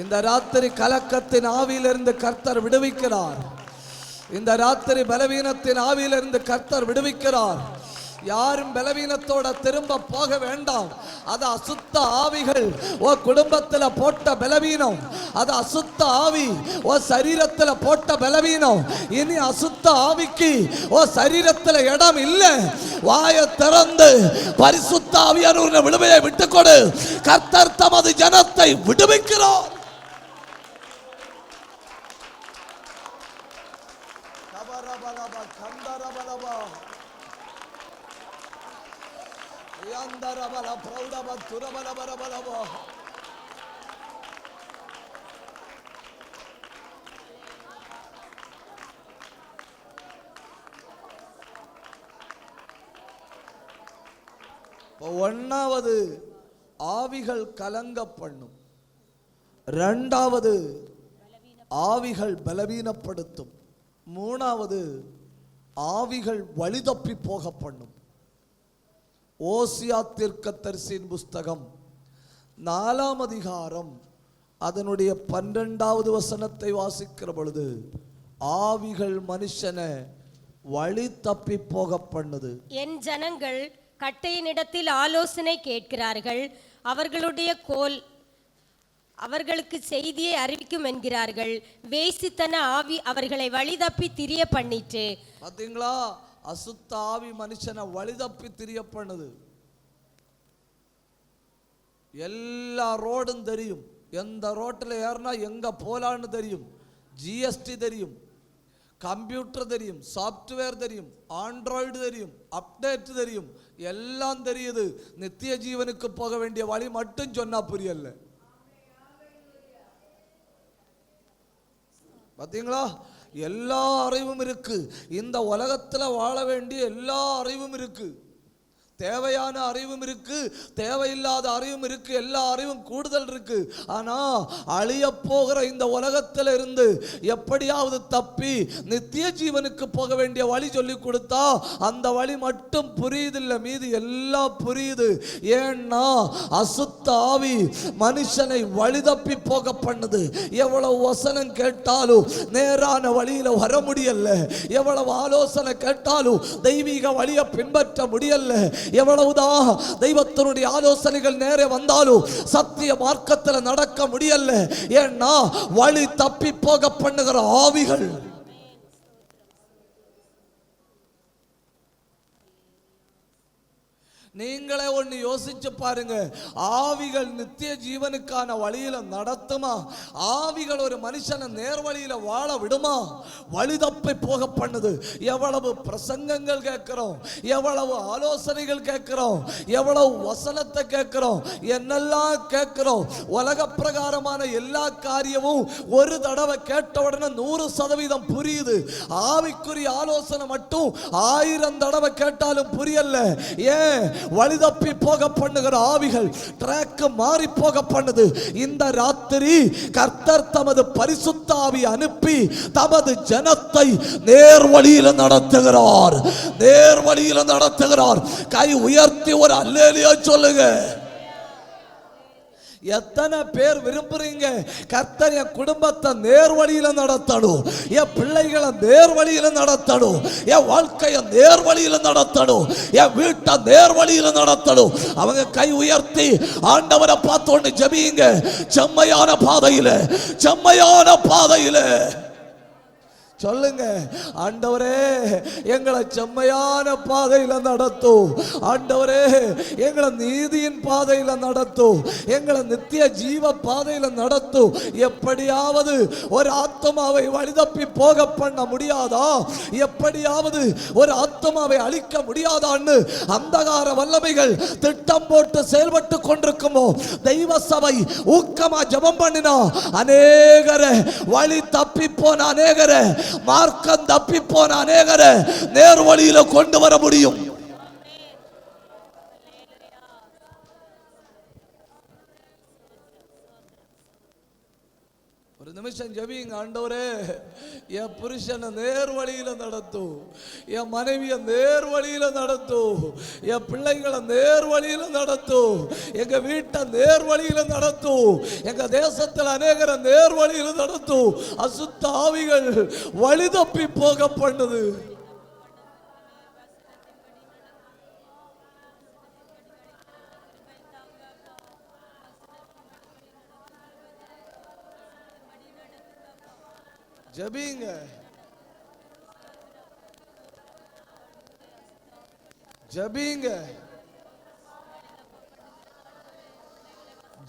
இந்த ராத்திரி கலக்கத்தின் ஆவியிலிருந்து கர்த்தர் விடுவிக்கிறார். இந்த ராத்திரி பலவீனத்தின் ஆவியிலிருந்து கர்த்தர் விடுவிக்கிறார். யாரும் பலவீனத்தோட திரும்ப போக வேண்டாம். அது அசுத்த ஆவிகள் ஓ குடும்பத்தில் போட்ட பலவீனம், அது அசுத்த ஆவி ஓ சரீரத்தில் போட்ட பலவீனம். இனி அசுத்த ஆவிக்கு ஓ சரீரத்தில் இடம் இல்லை. வாயை திறந்து பரிசுத்த ஆவியானவருடைய விடுதலையை விட்டுக்கொடு. கர்த்தர் தமது ஜனத்தை விடுவிக்கிறார். ஒன்னாவது ஆவிகள் கலங்க பண்ணும், இரண்டாவது ஆவிகள் பலவீனப்படுத்தும், மூணாவது ஆவிகள் வழிதப்பி போக பண்ணும். ஓசியா தீர்க்கதரிசியின் புஸ்தகம் 4ஆம் அதிகாரம் அதனுடைய 12வது வசனத்தை வாசிக்கிற பொழுது ஆவிகள் மனுஷனை வழி தப்பி போக பண்ணுது. என் ஜனங்கள் கட்டையினிடத்தில் ஆலோசனை கேட்கிறார்கள், அவர்களுடைய கோல் அவர்களுக்கு செய்தியை அறிவிக்கும் என்கிறார்கள். வேசித்தன ஆவி அவர்களை வழிதப்பி திரிய பண்ணிட்டு. பாத்தீங்களா, அசுத்த ஆவி மனுஷனை வழிதப்பி திரிய பண்ணுது. எல்லா ரோடும் தெரியும், எந்த ரோட்டில் ஏறினா எங்க போலான்னு தெரியும், ஜிஎஸ்டி தெரியும், கம்ப்யூட்டர் தெரியும், சாஃப்ட்வேர் தெரியும், ஆண்ட்ராய்டு தெரியும், அப்டேட் தெரியும், எல்லாம் தெரியுது. நித்திய ஜீவனுக்கு போக வேண்டிய வழி மட்டும் சொன்னா புரியல. பாத்தீங்களா? எல்லா அறிவும் இருக்கு. இந்த உலகத்துல வாழ வேண்டிய எல்லா அறிவும் இருக்கு. தேவையான அறிவும் இருக்கு, தேவையில்லாத அறிவும் இருக்கு, எல்லா அறிவும் கூடுதல் இருக்கு. ஆனா அழிய போகிற இந்த உலகத்துல இருந்து எப்படியாவது தப்பி நித்திய ஜீவனுக்கு போக வேண்டிய வழி சொல்லி கொடுத்தா அந்த வழி மட்டும் புரியுதில்லை, மீது எல்லாம் புரியுது. ஏன்னா அசுத்த ஆவி மனுஷனை வழி தப்பி போக பண்ணுது. எவ்வளவு வசனம் கேட்டாலும் நேரான வழியில வர முடியல, எவ்வளவு ஆலோசனை கேட்டாலும் தெய்வீக வழியை பின்பற்ற முடியல, எவ்வளவுதான் தெய்வத்தினுடைய ஆலோசனைகள் நேரே வந்தாலும் சத்திய மார்க்கத்தில் நடக்க முடியல. ஏன்னா வழி தப்பி போக பண்ணுகிற ஆவிகள். நீங்களே ஒன்று யோசிச்சு பாருங்க. ஆவிகள் நித்திய ஜீவனுக்கான வழியில நடத்துமா? ஆவிகள் ஒரு மனுஷனை நேர் வழியில வாழ விடுமா? வழி தப்பி போக பண்ணுது. எவ்வளவு பிரசங்கங்கள் கேட்கிறோம், எவ்வளவு ஆலோசனைகள் கேட்கிறோம், எவ்வளவு வசனத்தை கேட்கிறோம், என்னெல்லாம் கேட்கிறோம். உலக பிரகாரமான எல்லா காரியமும் ஒரு தடவை கேட்ட உடனே 100% புரியுது. ஆவிக்குரிய ஆலோசனை மட்டும் 1000 தடவை கேட்டாலும் புரியல. ஏன்? வழி தப்பி போக பண்ணுகிற ஆவிகள் ட்ராக் மாறி போக பண்ணுது. இந்த ராத்திரி கர்த்தர் தமது பரிசுத்த ஆவி அனுப்பி தமது ஜனத்தை நேர் வழியில் நடத்துகிறார், நேர் வழியில் நடத்துகிறார். கை உயர்த்தி ஒரு அல்லேலூயா சொல்லுங்க. எத்தனை பேர் விரும்புறீங்க கர்த்தர் என் குடும்பத்தை நேர் வழியில நடத்தணும், என் பிள்ளைகளை நேர் வழியில நடத்தணும், என் வாழ்க்கையை நேர் வழியில நடத்தணும், என் வீட்டை நேர் வழியில நடத்தணும்? அவங்க கை உயர்த்தி ஆண்டவரை பார்த்து ஒன்று ஜெபியுங்க. செம்மையான பாதையில, செம்மையான பாதையில சொல்லுங்க. ஆண்டவரே எங்களை செம்மையான பாதையில நடத்தும், ஆண்டவரே எங்களை நீதியின் பாதையில நடத்தும், எங்களை நித்திய ஜீவ பாதையில நடத்தும். எப்படியாவது ஒரு ஆத்மாவை வழிதப்பி போக பண்ண முடியாதா? எப்படியாவது ஒரு ஆத்மாவை அழிக்க முடியாதான்னு அந்தகார வல்லமைகள் திட்டம் போட்டு செயல்பட்டு கொண்டிருக்குமோ தெய்வ சபை ஊக்கமா ஜெபம் பண்ணினா அநேகரை வழி தப்பி போன அநேகரை மார்க்கம் தப்பி போன அநேகரை நேர் வழியில கொண்டு வர முடியும். ஒரு நிமிஷம் ஜெபிங்க. ஆண்டவரே என் புருஷனை நேர் வழியில நடத்தும், என் மனைவியை நேர் வழியில நடத்தும், என் பிள்ளைகளை நேர் வழியில நடத்தும், எங்க வீட்டை நேர் வழியில நடத்தும், எங்க தேசத்தில் அநேகரை நேர் வழியில நடத்தும். அசுத்த ஆவிகள் வழி தப்பி போக பண்ணுது. ஜெபிங்க, ஜெபிங்க,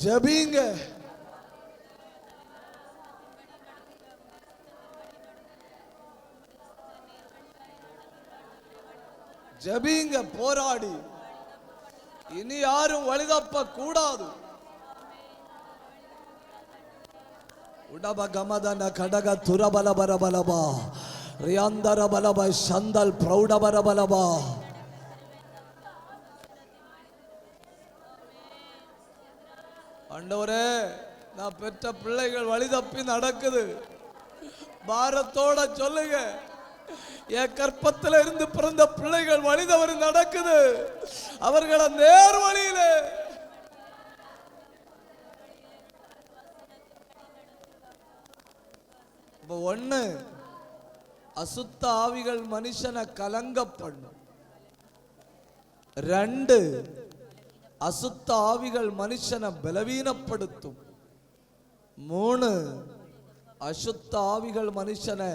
ஜெபிங்க. ஜெபிங்க போராடி. இனி யாரும் வழிதப்ப கூடாது. உடப கமதன கடக துரபல பரபலபா ரியாந்தர பலப சந்தல் பிரௌடபர பலபா. ஆண்டவரே நான் பெற்ற பிள்ளைகள் வழி தப்பி நடக்குது. பாரத்தோட சொல்லுங்க. என் கற்பத்தில் இருந்து பிறந்த பிள்ளைகள் வழி தவறி நடக்குது. அவர்களை நேர் வழியில ஒண்ணு அசுத்த ஆவிகள் மனுஷனை கலங்க பண்ணும். 2 அசுத்த ஆவிகள் மனுஷனை பலவீனப்படுத்தும். 3 அசுத்த ஆவிகள் மனுஷனை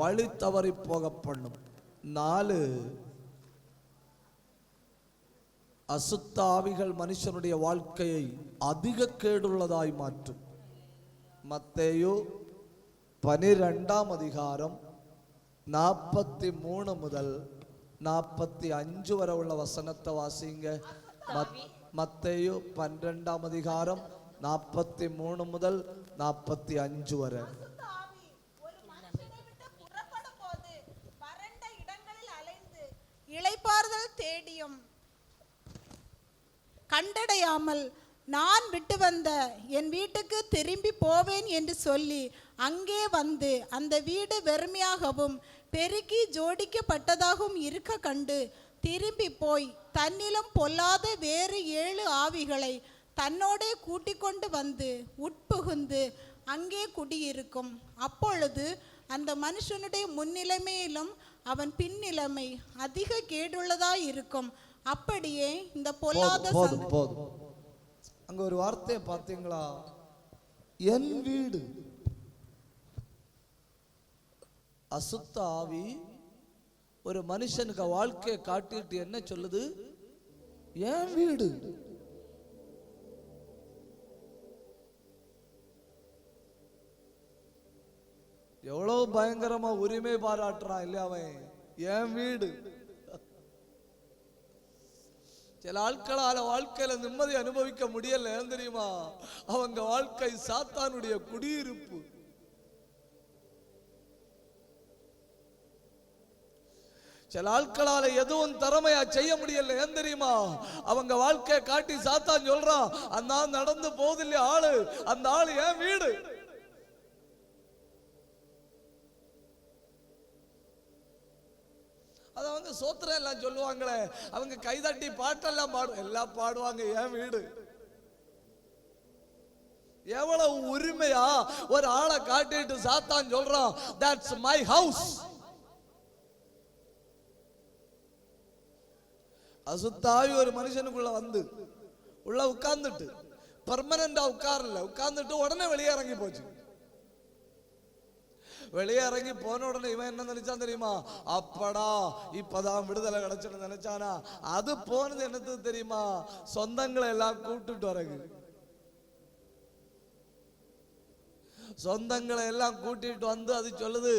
வழி தவறி போக பண்ணும். 4 அசுத்த ஆவிகள் மனுஷனுடைய வாழ்க்கையை அதிக கேடுள்ளதாய் மாற்றும். மத்தேயு 12ஆம் அதிகாரம் 43 முதல் 45 வரை உள்ள வசனத்தை வாசிங்க. மத்தேயு 12ஆம் அதிகாரம் 43 முதல் 45 வரை. இளைப்பாறுதல் தேடியும் கண்டடையாமல் நான் விட்டு வந்த என் வீட்டுக்கு திரும்பி போவேன் என்று சொல்லி அங்கே வந்து அந்த வீடு வெறுமையாகவும் பெருக்கி ஜோடிக்கப்பட்டதாகவும் இருக்க கண்டு திரும்பி போய் தன்னிலும் பொல்லாத வேறு 7 ஆவிகளை தன்னோடே கூட்டிக் கொண்டு வந்து உட்புகுந்து அங்கே குடியிருக்கும். அப்பொழுது அந்த மனுஷனுடைய முன்னிலைமையிலும் அவன் பின்னிலைமை அதிக கேடுள்ளதாய் இருக்கும். அப்படியே இந்த பொல்லாத போதும். அங்க ஒரு வார்த்தையை பார்த்தீங்களா? என் வீடு. அசுத்த ஆவி ஒரு மனுஷனுக்கு வாழ்க்கையை காட்டிட்டு என்ன சொல்லுது? என் வீடு. எவ்வளவு பயங்கரமா உரிமை பாராட்டுறான் இல்லையா அவன்? என் வீடு. சில ஆட்களால வாழ்க்கையில நிம்மதி அனுபவிக்க முடியல. ஏன் தெரியுமா? அவங்க வாழ்க்கை சாத்தானுடைய குடியிருப்பு. சில ஆட்களால எதுவும் திறமையா செய்ய முடியல. ஏன் தெரியுமா? அவங்க வாழ்க்கையை காட்டி சாத்தான் சொல்றான், அந்த ஆள் நடந்து போகுது இல்லையா ஆளு, அந்த ஆளு என் வீடு. அத அவங்க சோத்திரம் எல்லாம் சொல்லுவாங்களே, அவங்க கைதட்டி பாட்டெல்லாம் எல்லாம் பாடுவாங்க, என் வீடு. எவ்வளவு உரிமையா ஒரு ஆளை காட்டிட்டு சாத்தான் சொல்றான், that's my house. அசுத்தாவி ஒரு மனுஷனுக்குள்ள வந்து உள்ள உட்கார்ந்துட்டு பெர்மனண்டா உட்காரல, உட்கார்ந்துட்டு உடனே வெளியே இறங்கி போச்சு. வெளியே இறங்கி போன உடனே இவன் என்ன நினைச்சான் தெரியுமா? அப்படா இப்பதான் விடுதலை கிடைச்சுன்னு நினைச்சானா? அது போனது என்னது தெரியுமா? சொந்தங்களை எல்லாம் கூப்பிட்டுட்டு வரகு. சொந்தங்களை எல்லாம் கூட்டிட்டு வந்து அது சொல்லுது,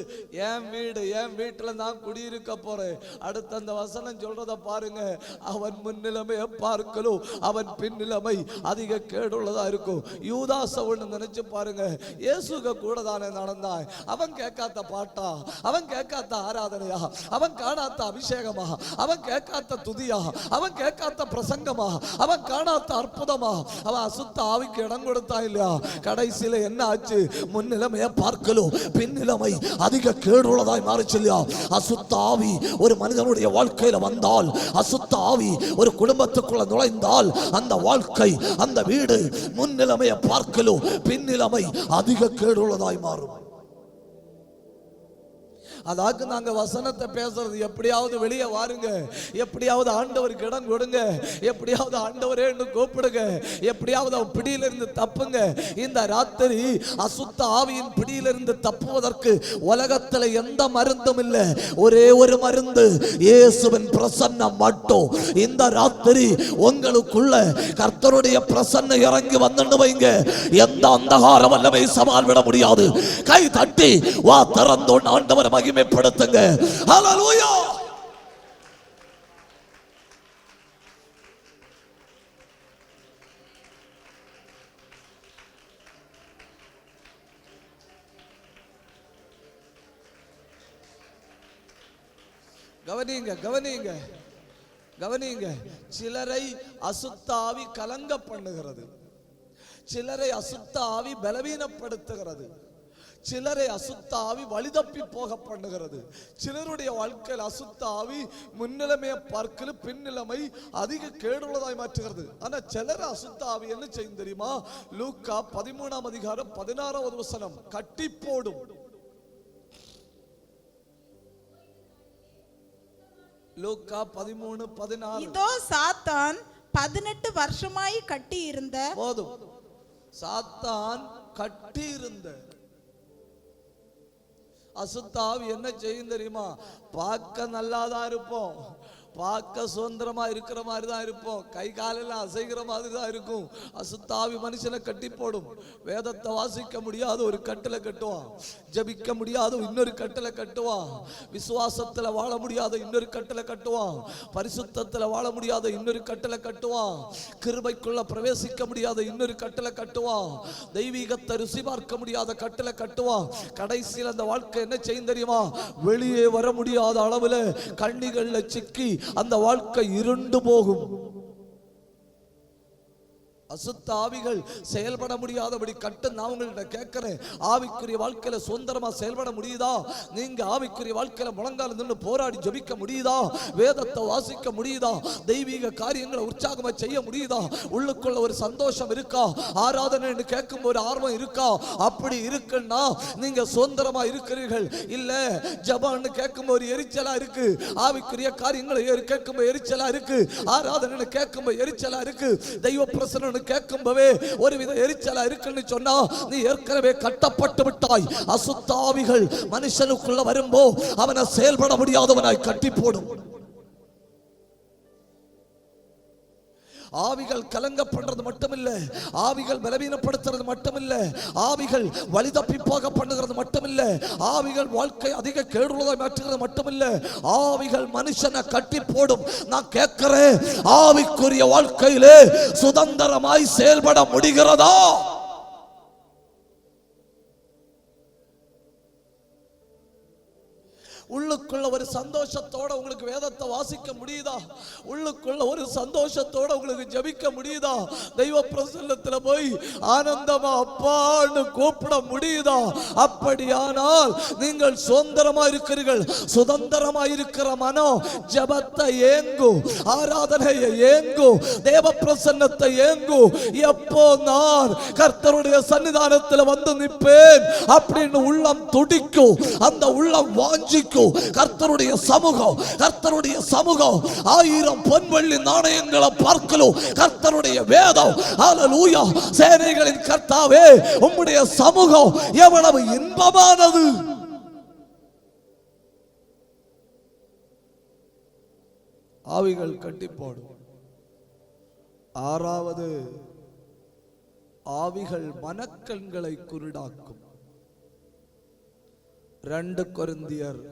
என் வீடு, என் வீட்டுல நான் குடியிருக்க போறேன். அடுத்த அந்த வசனம் சொல்றத பாருங்க, அவன் முன்னிலைமையை பார்க்கலும் அவன் பின்னிலைமை அதிக கேடுள்ளதா இருக்கும். யூதாச ஒண்ணு நினைச்சு பாருங்க, இயேசுக கூட தானே நடந்தான். அவன் கேட்காத பாட்டா, அவன் கேட்காத ஆராதனையா, அவன் காணாத அபிஷேகமா, அவன் கேட்காத துதியா, அவன் கேட்காத பிரசங்கமா, அவன் காணாத அற்புதமா, அவன் அசுத்த ஆவிக்கு இடம் கொடுத்தான் இல்லையா? கடைசியில என்ன ஆச்சு? முன்னிலைமையை பார்க்கலும் பின்னிலைமை அதிக கேடுள்ளதாய் மாறிச்சு இல்லையா? அசுத்த ஆவி ஒரு மனிதனுடைய வாழ்க்கையில வந்தால், அசுத்த ஆவி ஒரு குடும்பத்துக்குள்ள நுழைந்தால், அந்த வாழ்க்கை, அந்த வீடு முன்னிலைமையை பார்க்கலும் பின்னிலைமை அதிக கேடுள்ளதாய் மாறும். அதாக்கு நாங்க வசனத்தை பேசுறது, எப்படியாவது வெளியே வாருங்க, எப்படியாவது ஆண்டவருக்கு இடம் கொடுங்க, எப்படியாவது ஆண்டவரே கூப்பிடுங்க, எப்படியாவது அவன் பிடியிலிருந்து தப்புங்க. இந்த ராத்திரி அசுத்த ஆவியின் பிடியிலிருந்து தப்புவதற்கு உலகத்துல எந்த மருந்தும் இல்லை. ஒரே ஒரு மருந்து, இயேசுவின் பிரசன்னம் மட்டும். இந்த ராத்திரி உங்களுக்குள்ள கர்த்தருடைய பிரசன்னம் இறங்கி வந்து வைங்க, எந்த அந்தகார வல்லமை சவால் விட முடியாது. கை தட்டி வா திறந்தோன் ஆண்டவர் மகிமைப்படுத்துங்க. ஹல்லேலூயா. கவனிங்க கவனிங்க கவனிங்க. சிலரை அசுத்த ஆவி கலங்க பண்ணுகிறது, சிலரை அசுத்த ஆவி பலவீனப்படுத்துகிறது, சிலரை அசுத்த ஆவி வழிதப்பி போக பண்ணுகிறது. சிலருடைய வாழ்க்கையில் அசுத்த ஆவி முன்னிலைமையை பார்க்கல பின்னிலைமை அதிக கேடுள்ளதாய் மாற்றுகிறது. ஆனா சிலர் அசுத்த ஆவி என்ன செய்யும் தெரியுமா? லூக்கா 13ஆம் அதிகாரம் 16வது வசனம், கட்டி போடும். லூக்கா 13:16. இதோ சாத்தான் 18 வருஷமாய் கட்டி இருந்த, போதும், சாத்தான் கட்டி இருந்த அசுத்த ஆவி என்ன செய்யும் தெரியுமா? பார்க்க நல்லாதான் இருப்போம், பார்க்க சுதந்திரமா இருக்கிற மாதிரி தான் இருப்போம், கை காலெல்லாம் அசைகிற மாதிரி தான் இருக்கும். அசுத்தாவி மனுஷனை கட்டி போடும். வேதத்தை வாசிக்க முடியாத ஒரு கட்டளை கட்டுவான், ஜபிக்க முடியாத இன்னொரு கட்டளை கட்டுவான், விசுவாசத்துல வாழ முடியாத இன்னொரு கட்டளை கட்டுவான், பரிசுத்தத்துல வாழ முடியாத இன்னொரு கட்டளை கட்டுவான், கிருபைக்குள்ள பிரவேசிக்க முடியாத இன்னொரு கட்டளை கட்டுவான், தெய்வீகத்தை ருசி பார்க்க முடியாத கட்டளை கட்டுவான். கடைசியில் அந்த வாழ்க்கை என்ன செய்யும் தெரியுமா? வெளியே வர முடியாத அளவுல கண்ணிகள்ல சிக்கி அந்த வாழ்க்கை இருண்டு போகும். அசுத்த ஆவிகள் செயல்பட முடியாதபடி கட்டு. நான் உங்கள்கிட்ட கேட்கிறேன், ஆவிக்குரிய வாழ்க்கையில சுதந்திரமா செயல்பட முடியுதா? நீங்க ஆவிக்குரிய வாழ்க்கையில முழங்கால நின்று போராடி ஜெபிக்க முடியுதா? வேதத்தை வாசிக்க முடியுதா? தெய்வீக காரியங்களை உற்சாகமா செய்ய முடியுதா? உள்ளுக்குள்ள ஒரு சந்தோஷம் இருக்கா? ஆராதனை கேட்கும் ஒரு ஆர்வம் இருக்கா? அப்படி இருக்குன்னா நீங்க சுதந்திரமா இருக்கிறீர்கள். இல்ல ஜபான்னு கேட்கும் ஒரு எரிச்சலா இருக்கு, ஆவிக்குரிய காரியங்களை கேட்கும் எரிச்சலா இருக்கு, ஆராதனை கேட்கும் எரிச்சலா இருக்கு, தெய்வ பிரசன்ன கேட்கும்பவே ஒருவித எரிச்சலா இருக்குன்னு சொன்னா நீ ஏற்கனவே கட்டப்பட்டு விட்டாய். அசுத்தாவிகள் மனுஷனுக்குள்ள வரும்போ அவனை செயல்பட முடியாதவனாய் கட்டி போடும். ஆவிகள் கலங்க பண்றது மட்டுமில்ல, ஆவிகள் பலவீனப்படுத்துறது மட்டுமில்ல, ஆவிகள் வழி தப்பி போக பண்ணுகிறது மட்டுமில்ல, ஆவிகள் வாழ்க்கை அதிக கேடுள்ளதாய் மாற்றுகிறது மட்டுமில்ல, ஆவிகள் மனுஷனை கட்டி போடும். நான் கேட்கிறேன், ஆவிக்குரிய வாழ்க்கையிலே சுதந்திரமாய் செயல்பட முடிகிறதா? உள்ளுக்குள்ள ஒரு சந்தோஷத்தோட உங்களுக்கு வேதத்தை வாசிக்க முடியுதா? உள்ளுக்குள்ள ஒரு சந்தோஷத்தோட உங்களுக்கு ஜெபிக்க முடியுதா? தெய்வ பிரசன்னத்துல போய் ஆனந்தமா அப்பான்னு கூப்பிட முடியுதா? அப்படியானால் நீங்கள் சுதந்திரமா இருக்கிறீர்கள். சுதந்திரமா இருக்கிற மனம் ஜெபத்தை ஏங்கும், ஆராதனையை ஏங்கும், தேவ பிரசன்னத்தை ஏங்கும். எப்போ நான் கர்த்தருடைய சன்னிதானத்தில் வந்து நிற்பேன் அப்படின்னு உள்ளம் துடிக்கும், அந்த உள்ளம் வாஞ்சிக்கும். கர்த்தருடைய சமூகம், கர்த்தருடைய சமூகம் 1000 பொன்வெள்ளி நாணயங்களை பார்க்கலாம். கர்த்தருடைய வேதம், ஹல்லேலூயா, சேனைகளின் கர்த்தாவே உம்முடைய சமூகம் எவ்வளவு இன்பமானது. ஆவிகள் கட்டி போடும். 6வது, ஆவிகள் மனக்கண்களை குருடாக்கும். 2 கொரிந்தியர்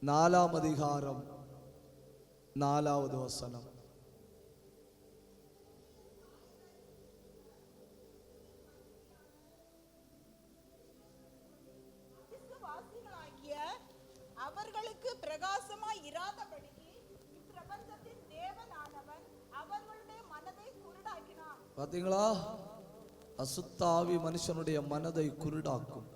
4ஆம் அதிகாரம் 4வது வசனம். அவர்களுக்கு பிரகாசமாய் இராதபடிக்கு இப்பிரபஞ்சத்தின் தேவனானவன் அவர்களுடைய மனதை குருடாக்கினான். பாத்தீங்களா? அசுத்த ஆவி மனுஷனுடைய மனதை குருடாக்கும்.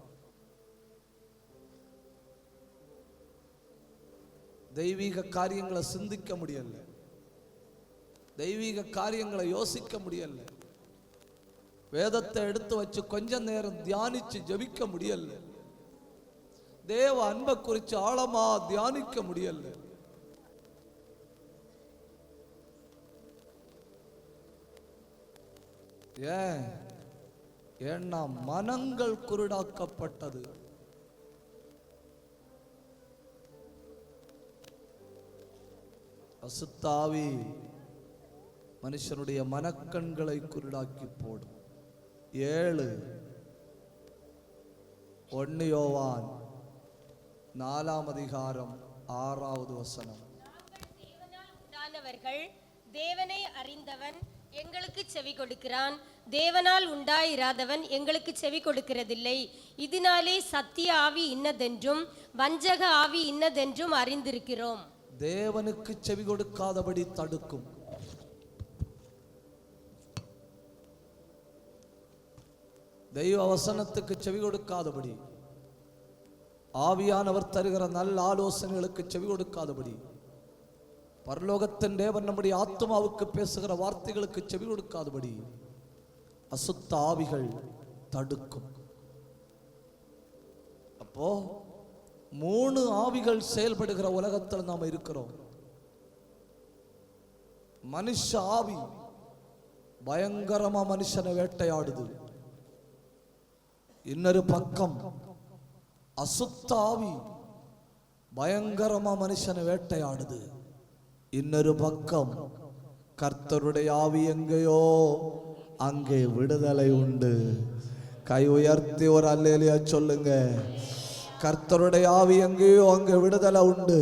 தெய்வீக காரியங்களை சிந்திக்க முடியல, தெய்வீக காரியங்களை யோசிக்க முடியல, வேதத்தை எடுத்து வச்சு கொஞ்ச நேரம் தியானிச்சு ஜெபிக்க முடியல, தேவ அன்பை குறித்து ஆழமா தியானிக்க முடியல. ஏன்னா மனங்கள் குருடாக்கப்பட்டது. அசுத்தாவி மனுஷனுடைய மனக்கண்களை குருடாக்கி போடும். 1 யோவான் 4ஆம் அதிகாரம் 6வது வசனம். தேவனால் உண்டானவர்கள், தேவனை அறிந்தவன் எங்களுக்கு செவி கொடுக்கிறான், தேவனால் உண்டாயிராதவன் எங்களுக்கு செவி கொடுக்கிறதில்லை. இதனாலே சத்திய ஆவி இன்னதென்றும் வஞ்சக ஆவி இன்னதென்றும் அறிந்திருக்கிறோம். தேவனுக்கு செவி கொடுக்காதபடி தடுக்கும். தெய்வ வசனத்துக்கு செவி கொடுக்காதபடி, ஆவியானவர் தருகிற நல்ல ஆலோசனைகளுக்கு செவி கொடுக்காதபடி, பரலோகத்தின் தேவன் நம்முடைய ஆத்மாவுக்கு பேசுகிற வார்த்தைகளுக்கு செவி கொடுக்காதபடி அசுத்த ஆவிகள் தடுக்கும். அப்போ 3 ஆவிகள் செயல்படுகிற உலகத்தில் நாம் இருக்கிறோம். மனுஷ ஆவி பயங்கரமா மனுஷனை வேட்டையாடுது. இன்னொரு பக்கம் அசுத்த ஆவி பயங்கரமா மனுஷனை வேட்டையாடுது. இன்னொரு பக்கம் கர்த்தருடைய ஆவி எங்கேயோ அங்கே விடுதலை உண்டு. கை உயர்த்தி ஒரு அல்லேலியா சொல்லுங்க. கர்த்தருடைய ஆவி எங்கேயோ அங்கே விடுதலை உண்டு.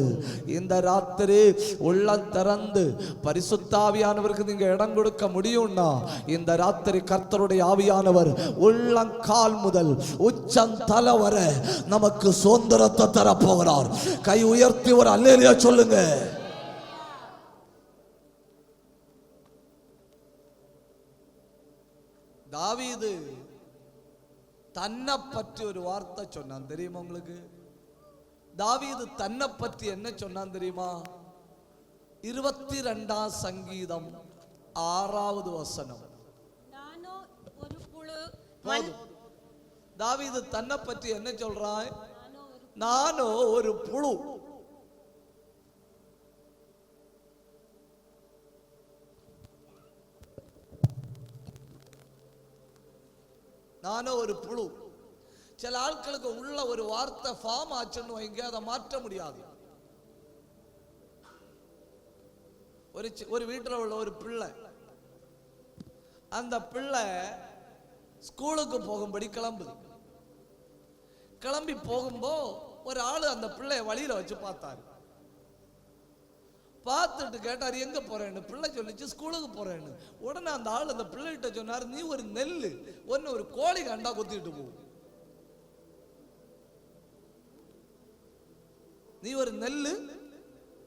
இந்த ராத்திரி உள்ளம் திறந்து பரிசுத்த ஆவியானவருக்கு நீங்க இடம் கொடுக்க முடியும்னா இந்த ராத்திரி கர்த்தருடைய ஆவியானவர் உள்ளங்கால் முதல் உச்சம் தலை வரை நமக்கு சுதந்திரத்தை தரப்போகிறார். கை உயர்த்தி ஒரு அல்லேலியா சொல்லுங்க. தாவீது தன்னை பற்றி ஒரு வார்த்தை சொன்னான் தெரியுமா உங்களுக்கு? தாவீது தன்னை பற்றி என்ன சொன்னான் தெரியுமா? 22ஆம் சங்கீதம் 6வது வசனம். நானோ ஒரு புழு. தாவீது தன்னை பற்றி என்ன சொல்றான்? நானோ ஒரு புழு. நானோ ஒரு புழு. சில ஆட்களுக்கு உள்ள ஒரு வார்த்தை ஃபார்ம் ஆச்சுன்னு வைங்க, அதை மாற்ற முடியாது. ஒரு வீட்டில் உள்ள ஒரு பிள்ளை, அந்த பிள்ளை ஸ்கூலுக்கு போகும்படி கிளம்பி போகும்போ ஒரு ஆளு அந்த பிள்ளைய வழியில வச்சு பார்த்தாரு. பார்த்துட்டு கேட்டார், எங்க போறேன்னு. பிள்ளை சொல்லிச்சு, ஸ்கூலுக்கு போறேன்னு. உடனே அந்த ஆள் அந்த பிள்ளைகிட்ட சொன்னார், நீ ஒரு நெல்லு ஒன்னு ஒரு கோழி கண்டா கொத்திட்டு போ. நீ ஒரு நெல்லு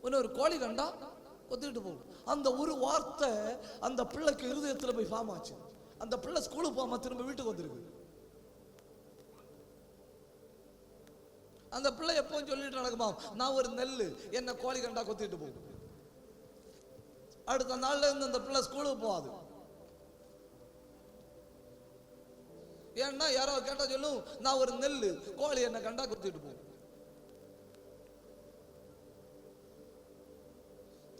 ஒன்னு ஒரு கோழி கண்டா கொத்திட்டு போ. அந்த ஒரு வார்த்தை அந்த பிள்ளைக்கு இருதயத்துல போய் ஃபார்ம் ஆச்சு. அந்த பிள்ளை ஸ்கூலுக்கு போகாம திரும்ப வீட்டுக்கு வந்திருக்கு. அந்த பிள்ளை எப்பவும் சொல்லிட்டு நடக்குமா, நான் ஒரு நெல்லு என்ன கோழி கண்டா கொத்திட்டு போகும். அடுத்த நாள்ல இருந்து அந்த பிள்ளை ஸ்கூலுக்கு போகாது. ஏன்னா யாரோ கேட்டா சொல்லும், நான் ஒரு நெல்லு கோழி என்ன கண்டா கொத்திட்டு போகும்.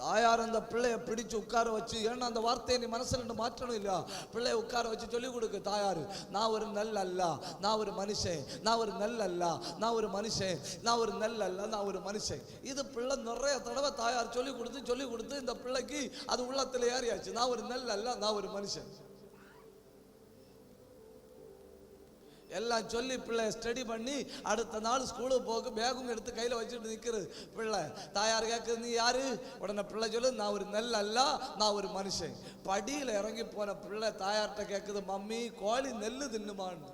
தாயார் அந்த பிள்ளைய பிடிச்சு உட்கார வச்சு, ஏன்னா அந்த வார்த்தையை நீ மனசுல மாற்றணும் இல்லையா, பிள்ளைய உட்கார வச்சு சொல்லி கொடுக்கு. தாயாரு, நான் ஒரு நெல் அல்ல, நான் ஒரு மனுஷன். நான் ஒரு நெல் அல்ல, நான் ஒரு மனுஷன். நான் ஒரு நெல் அல்ல, நான் ஒரு மனுஷன். இது பிள்ளை நிறைய தடவை தாயார் சொல்லி கொடுத்து இந்த பிள்ளைக்கு அது உள்ளத்துல ஏறியாச்சு. நான் ஒரு நெல் அல்ல, நான் ஒரு மனுஷன். எல்லாம் சொல்லி பிள்ளை ஸ்டடி பண்ணி அடுத்த நாள் ஸ்கூலுக்கு போக பேகும் எடுத்து கையில் வச்சுட்டு நிற்கிறது பிள்ளை. தாயார் கேட்குறது, நீ யாரு? உடனே பிள்ளை சொல்லு, நான் ஒரு நெல் அல்ல, நான் ஒரு மனுஷன். படியில் இறங்கி போன பிள்ளை தாயார்கிட்ட கேட்குது, மம்மி கோழி நெல்லு தின்னுமான்னு.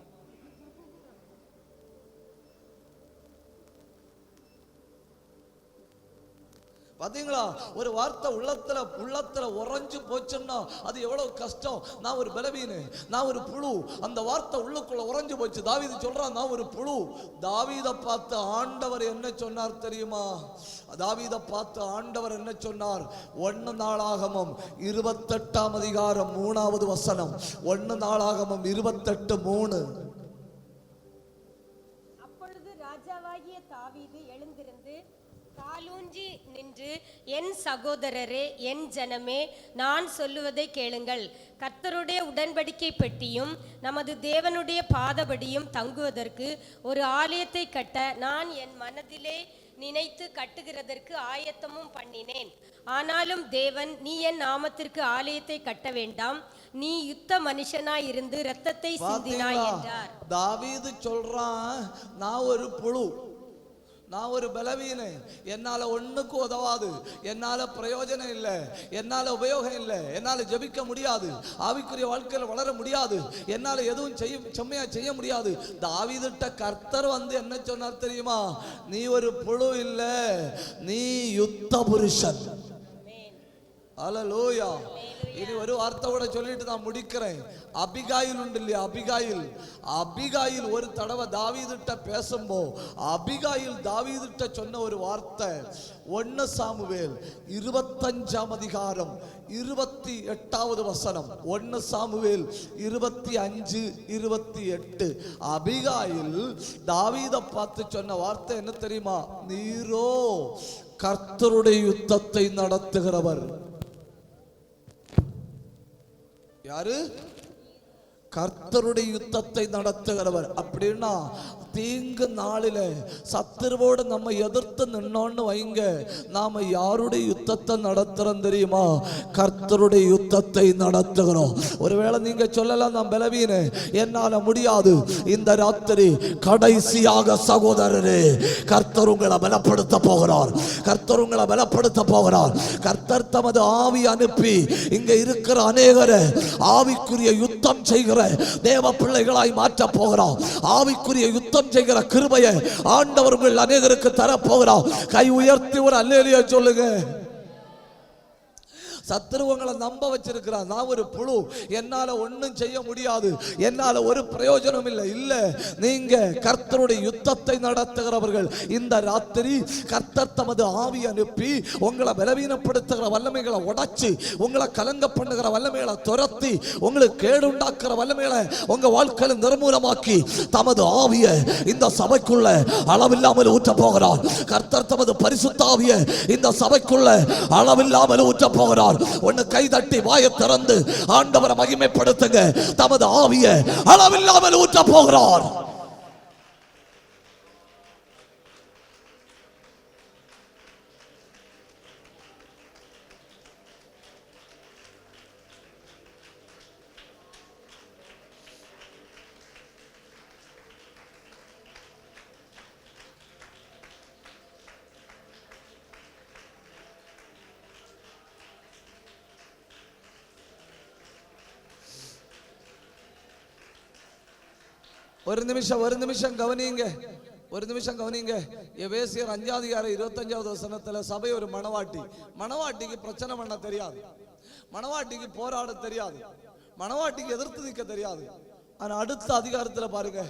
பாத்தீங்களா? ஒரு வார்த்தை உள்ளத்துல உறைஞ்சு போச்சுன்னா அது எவ்வளவு கஷ்டம். நான் ஒரு பலவீன, நான் ஒரு புழு. அந்த வார்த்தை உள்ளுக்குள்ள உறைஞ்சு போச்சு. தாவீது சொல்றான், நான் ஒரு புழு. தாவீதை பார்த்து ஆண்டவர் என்ன சொன்னார் தெரியுமா? தாவீதை பார்த்து ஆண்டவர் என்ன சொன்னார்? 1 நாளாகமம் 28ஆம் அதிகாரம் 3வது வசனம். 1 நாளாகமம் 28:3. அப்பொழுது ராஜாவாகிய தாவீது எழுந்திருந்து காலூன்றி நின்று, என் சகோதரரே, என் ஜனமே, நான் சொல்லுவதை கேளுங்கள். கர்த்தருடைய உடன்படிக்கை பெட்டியும் நமது தேவனுடைய பாதபடியும் தங்குவதற்கு ஒரு ஆலயத்தை கட்ட நான் என் மனதிலே நினைத்து கட்டுகிறதற்கு ஆயத்தமும் பண்ணினேன். ஆனாலும் தேவன், நீ என் நாமத்திற்கு ஆலயத்தை கட்ட வேண்டாம், நீ யுத்த மனுஷனாய் இருந்து இரத்தத்தை சிந்தினாய் என்றார். தாவீது சொல்றான், நான் ஒரு புழு, நான் ஒரு பலவீன, என்னால ஒண்ணுக்கு உதவாது, என்னால பிரயோஜனம் இல்லை, என்னால உபயோகம் இல்லை, என்னால ஜெபிக்க முடியாது, ஆவிக்குரிய வாழ்க்கையில் வளர முடியாது, என்னால எதுவும் செம்மையா செய்ய முடியாது. தாவீதுட்ட கர்த்தர் வந்து என்ன சொன்னார் தெரியுமா? நீ ஒரு புழு இல்ல, நீ யுத்த புருஷன். அல்லேலூயா. இனி ஒரு வார்த்தையோட சொல்லிட்டு நான் முடிக்கிறேன். அபிகாயில் உண்டு இல்லையா, அபிகாயில் ஒரு தடவை தாவீதுட்ட பேசும்போ அபிகாயில் தாவீதுட்ட சொன்ன ஒரு வார்த்தை 1 சாமுவேல் 25ஆம் அதிகாரம் 28வது வசனம். 1 சாமுவேல் 25:28. அபிகாயில் தாவீதை பார்த்து சொன்ன வார்த்தை என்ன தெரியுமா? நீரோ கர்த்தருடைய யுத்தத்தை நடத்துகிறவர். யாரு? கர்த்தருடைய யுத்தத்தை நடத்துகிறவர். அப்படின்னா தீங்கு நாளில சத்துருவோடு நம்ம எதிர்த்து நின்னோன்னு வைங்க, நாம யாருடைய யுத்தத்தை நடத்துறோம் தெரியுமா? கர்த்தருடைய யுத்தத்தை நடத்துகிறோம். ஒருவேளை நீங்க சொல்லலாம், நான் பலவீன, என்னால முடியாது. இந்த ராத்திரி கடைசியாக சகோதரரே, கர்த்தர் உங்களை பலப்படுத்த போகிறார். கர்த்தர் உங்களை பலப்படுத்த போகிறார். கர்த்தர் தமது ஆவி அனுப்பி இங்க இருக்கிற அநேகரை ஆவிக்குரிய யுத்தம் செய்கிற தேவ பிள்ளைகளாய் மாற்ற போகிறார். ஆவிக்குரிய யுத்தம் செய்கிற கிருபையை ஆண்டவர் உங்கள் அநேகருக்கு தர போகிறார். கை உயர்த்தி ஒரு அல்லேலூயா சொல்லுங்க. சத்துருவங்களை நம்ப வச்சிருக்கிறான். நான் ஒரு புழு, என்னால ஒன்றும் செய்ய முடியாது, என்னால ஒரு பிரயோஜனம் இல்லை. இல்ல, நீங்க கர்த்தருடைய யுத்தத்தை நடத்துகிறவர்கள். இந்த ராத்திரி கர்த்தர் தமது ஆவி அனுப்பி உங்களை பலவீனப்படுத்துகிற வல்லமைகளை உடைச்சு, உங்களை கலங்க பண்ணுகிற வல்லமைகளை துரத்தி, உங்களுக்கு கேடு உண்டாக்குற வல்லமைகளை உங்க வாழ்க்கையில் நிர்மூலமாக்கி தமது ஆவியை இந்த சபைக்குள்ள அளவில்லாமல் ஊற்ற போகிறார். கர்த்தர் தமது பரிசுத்த ஆவியை இந்த சபைக்குள்ள அளவில்லாமல் ஊற்ற போகிறார். ஒன்னு கை தட்டி வாயை திறந்து ஆண்டவரை மகிமைப்படுத்துங்க. தமது ஆவியை அளவில்லாமல் ஊற்ற போகிறார். ஒரு நிமிஷம் கவனிங்க. எபேசியர் 5:25 வசனத்துல சபை ஒரு மணவாட்டி. மணவாட்டிக்கு பிரச்சனை பண்ண தெரியாது, மணவாட்டிக்கு போராட தெரியாது, மணவாட்டிக்கு எதிர்த்து நிற்க தெரியாது. ஆனா அடுத்த அதிகாரத்துல பாருங்க,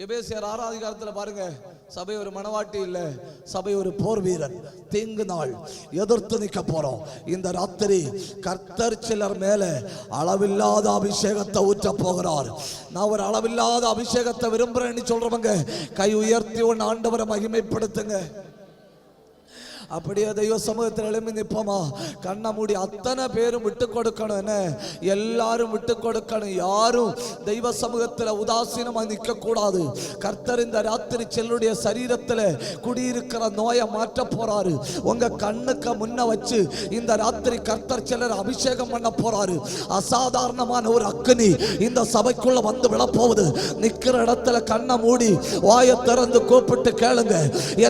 எபேசியர் 6 அதிகாரத்துல பாருங்க, சபை ஒரு மணவாட்டி இல்ல, சபை ஒரு போர் வீரன். தீங்கு நாள் எதிர்த்து நிற்க போறோம். இந்த ராத்திரி கர்த்தர் சிலர் மேல அளவில்லாத அபிஷேகத்தை ஊற்ற போகிறார். நான் ஒரு அளவில்லாத அபிஷேகத்தை விரும்புறேன்னு சொல்றவங்க கை உயர்த்தி ஒன்று ஆண்டவரை மகிமைப்படுத்துங்க. அப்படியே தெய்வ சமூகத்தில் எழுப்பி நிற்போமா? கண்ணை மூடி அத்தனை பேரும் விட்டு கொடுக்கணும். என்ன, எல்லாரும் விட்டு கொடுக்கணும். யாரும் தெய்வ சமூகத்தில் உதாசீனமாக நிற்க கூடாது. கர்த்தர் இந்த ராத்திரி செல்லுடைய சரீரத்தில் குடியிருக்கிற நோயை மாற்ற போறாரு. உங்க கண்ணுக்கு முன்ன வச்சு இந்த ராத்திரி கர்த்தர் சிலர் அபிஷேகம் பண்ண போறாரு. அசாதாரணமான ஒரு அக்னி இந்த சபைக்குள்ள வந்து விழப்போகுது. நிற்கிற இடத்துல கண்ணை மூடி வாயை திறந்து கூப்பிட்டு கேளுங்க,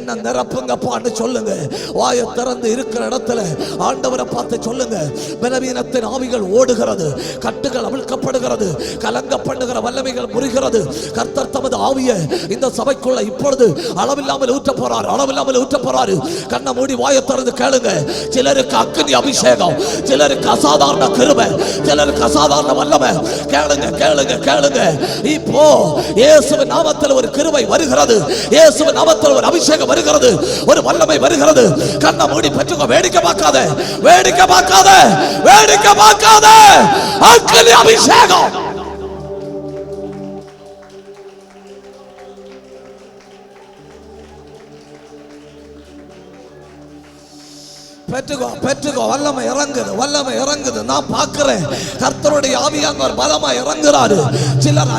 என்ன நிரப்புங்கப்பான்னு சொல்லுங்க. வாயை திறந்து இருக்கிற இடத்துல ஆண்டவரை பார்த்து சொல்லுங்க. பலவீனத்தின் ஆவிகள் ஓடுகிறது, கட்டுகள் அவிழ்க்கப்படுகிறது, கலங்க பண்ணுகிற வல்லமைகள் முறிகிறது. கர்த்தர் தமது ஆவியை இந்த சபைக்குள்ள இப்பொழுது அளவில்லாமல் ஊற்ற போறார், அளவில்லாமல் ஊற்ற போறாரு. கண்ணை மூடி வாயை திறந்து கேளுங்க. சிலருக்கு அக்னி அபிஷேகம், சிலருக்கு அசாதாரண கிருபை, சிலருக்கு அசாதாரண வல்லமை. கேளுங்க கேளுங்க கேளுங்க. இப்போ இயேசுவின் நாமத்தில் ஒரு கிருபை வருகிறது, இயேசுவின் நாமத்தில் ஒரு அபிஷேகம் வருகிறது, ஒரு வல்லமை வருகிறது. கண்ணை மூடி பெற்றுக்கோ. வேடிக்கை பார்க்காத, வேடிக்கை பார்க்காத, வேடிக்கை பார்க்காத. அக்னி அபிஷேகம். பெற்றுக்கோ பெற்றுக்கோ. வல்லமை இறங்குது, வல்லமை இறங்குது. நான் பார்க்கிறேன் கர்த்தருடைய ஆவியானவர் பலமா இறங்குறாரு. சிலர்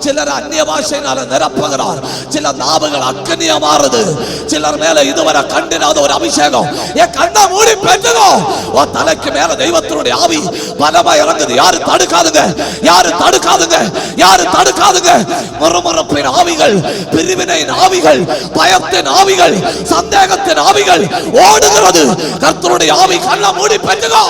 சிலர் அந்நிய பாஷையினால நிரப்புகிறார். சில நாவுகள் அக்னியா மாறுது. சிலர் மேல இதுவரை கண்டிராத ஒரு அபிஷேகம். என் கண்ணை மூடி பெற்றுக்கோ. உன் தலைக்கு மேல தெய்வத்தினுடைய ஆவி பலமா இறங்குது. யாரு தடுக்காதுங்க, யாரு தடுக்காதுங்க, யாரு தடுக்காதுங்க. முறுமுறுப்பின் ஆவிகள், பிரிவினையின் ஆவிகள், பயத்தின் ஆவிகள், சந்தேகத்தின் ஆவிகள் ஓடுகிறது. கர்த்தருடைய ஆவி கண்ணை மூடி பெற்றுக்கோ.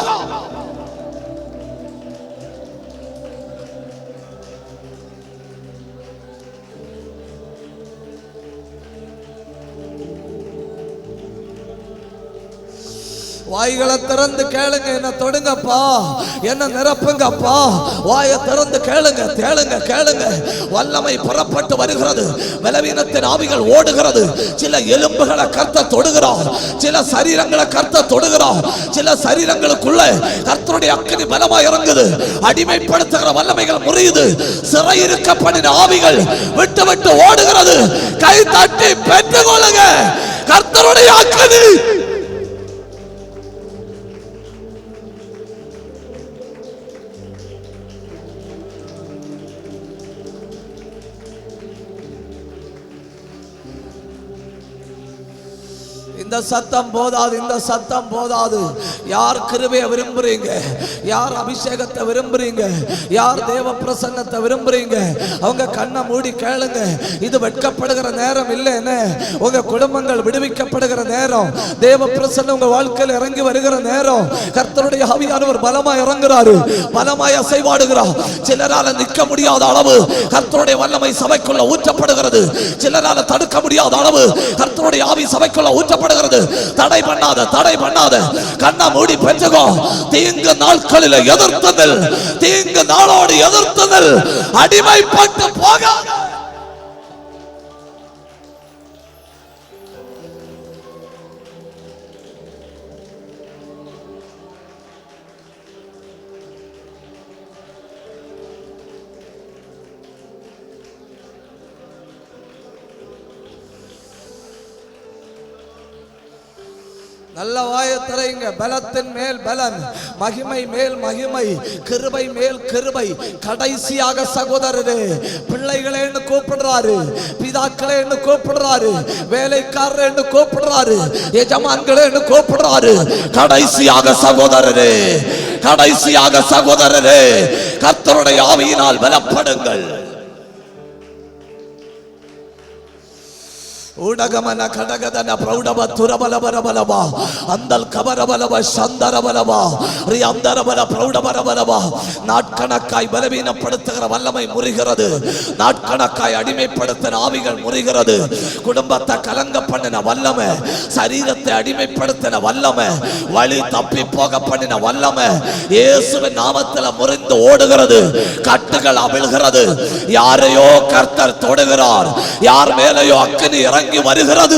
வாய்களை திறந்து கேளுங்க. என்ன தொடுங்கப்பா, என்ன நிரப்புங்கப்பா. வாயை திறந்து கேளுங்க, கேளுங்க கேளுங்க. வல்லமை புறப்பட்டு வருகிறது. பலவீனத்தின் ஆவிகள் ஓடுகிறது. சில எலும்புகளை கர்த்தர் தொடுகிறார், சில சரீரங்களை கர்த்தர் தொடுகிறார். சில சரீரங்களுக்குள்ள கர்த்தருடைய அக்கினி பலமா இறங்குது. அடிமைப்படுத்துகிற வல்லமைகள் முறியுது. சிறையிருக்கப்பட்ட ஆவிகள் விட்டு விட்டு ஓடுகிறது. கை தட்டி பெற்றுக்கொள்ளுங்க. கர்த்தருடைய அக்கினி. இந்த சத்தம் போதாது, இந்த சத்தம் போதாது. யார் கிருபையை விரும்புறீங்க, யார் அபிஷேகத்தை விரும்புறீங்க, யார் தேவ பிரசன்னத்தை விரும்புறீங்க, அவங்க கண்ணை மூடி கேளுங்க. இது வெட்கப்படுகிற நேரம் இல்லைன்னு, உங்க குடும்பங்கள் விடுவிக்கப்படுகிற நேரம், தேவ பிரசன்னம் உங்க வாழ்க்கையில் இறங்கி வருகிற நேரம். கர்த்தருடைய ஆவியானவர் பலமாய் இறங்குறாரு, பலமாய் அசைவாடுகிறார். சிலரால நிற்க முடியாத அளவு கர்த்தருடைய வல்லமை சபைக்குள்ள ஊற்றப்படுகிறது. சிலரால தடுக்க முடியாத அளவு கர்த்தருடைய ஆவி சபைக்குள்ள ஊற்றப்படுகிறது. தடை பண்ணாத, தடை பண்ணாத, கண்ணை மூடி பெற்றுக்கோ. தீங்கு நாட்களில் எதிர்த்ததில், தீங்கு நாளோடு எதிர்த்ததில் அடிமைப்பட்டு போகாத. நல்ல வாயை திறங்க. பலத்தின் மேல் பலன், மகிமை மேல் மகிமை, கிருபை மேல் கிருபை. கடைசியாக சகோதரரே, பிள்ளைகளேன்னு கூப்பிடுறாரு, பிதாக்களேன்னு கூப்பிடுறாரு, வேலைக்காரன்னு கூப்பிடுறாரு, எஜமான்களேன்னு கூப்பிடுறாரு. கடைசியாக சகோதரரே, கடைசியாக சகோதரரே, கர்த்தருடைய ஆவியினால் பலப்படுங்கள். ஊடகமன கடகதன பிரௌடப துரபலபரபலபா அந்தல் கபரபலப சந்தரபலபா ரியந்தரபல பிரௌடபரபலபா. நாட்கணக்காய் பலவீனப்படுத்துகிற வல்லமை முறிகிறது. நாட்கணக்காய் அடிமைப்படுத்தின ஆவிகள் முறிகிறது. குடும்பத்தை கலங்க பண்ணின வல்லமை, சரீரத்தை அடிமைப்படுத்தின வல்லமை, வழி தப்பி போக பண்ணின வல்லமை இயேசுவின் நாமத்தில் முறிந்து ஓடுகிறது. கட்டுகள் அவிழ்கிறது. யாரையோ கர்த்தர் தொடுகிறார், யார் மேலேயோ அக்கினி இறங்கி வருகிறது.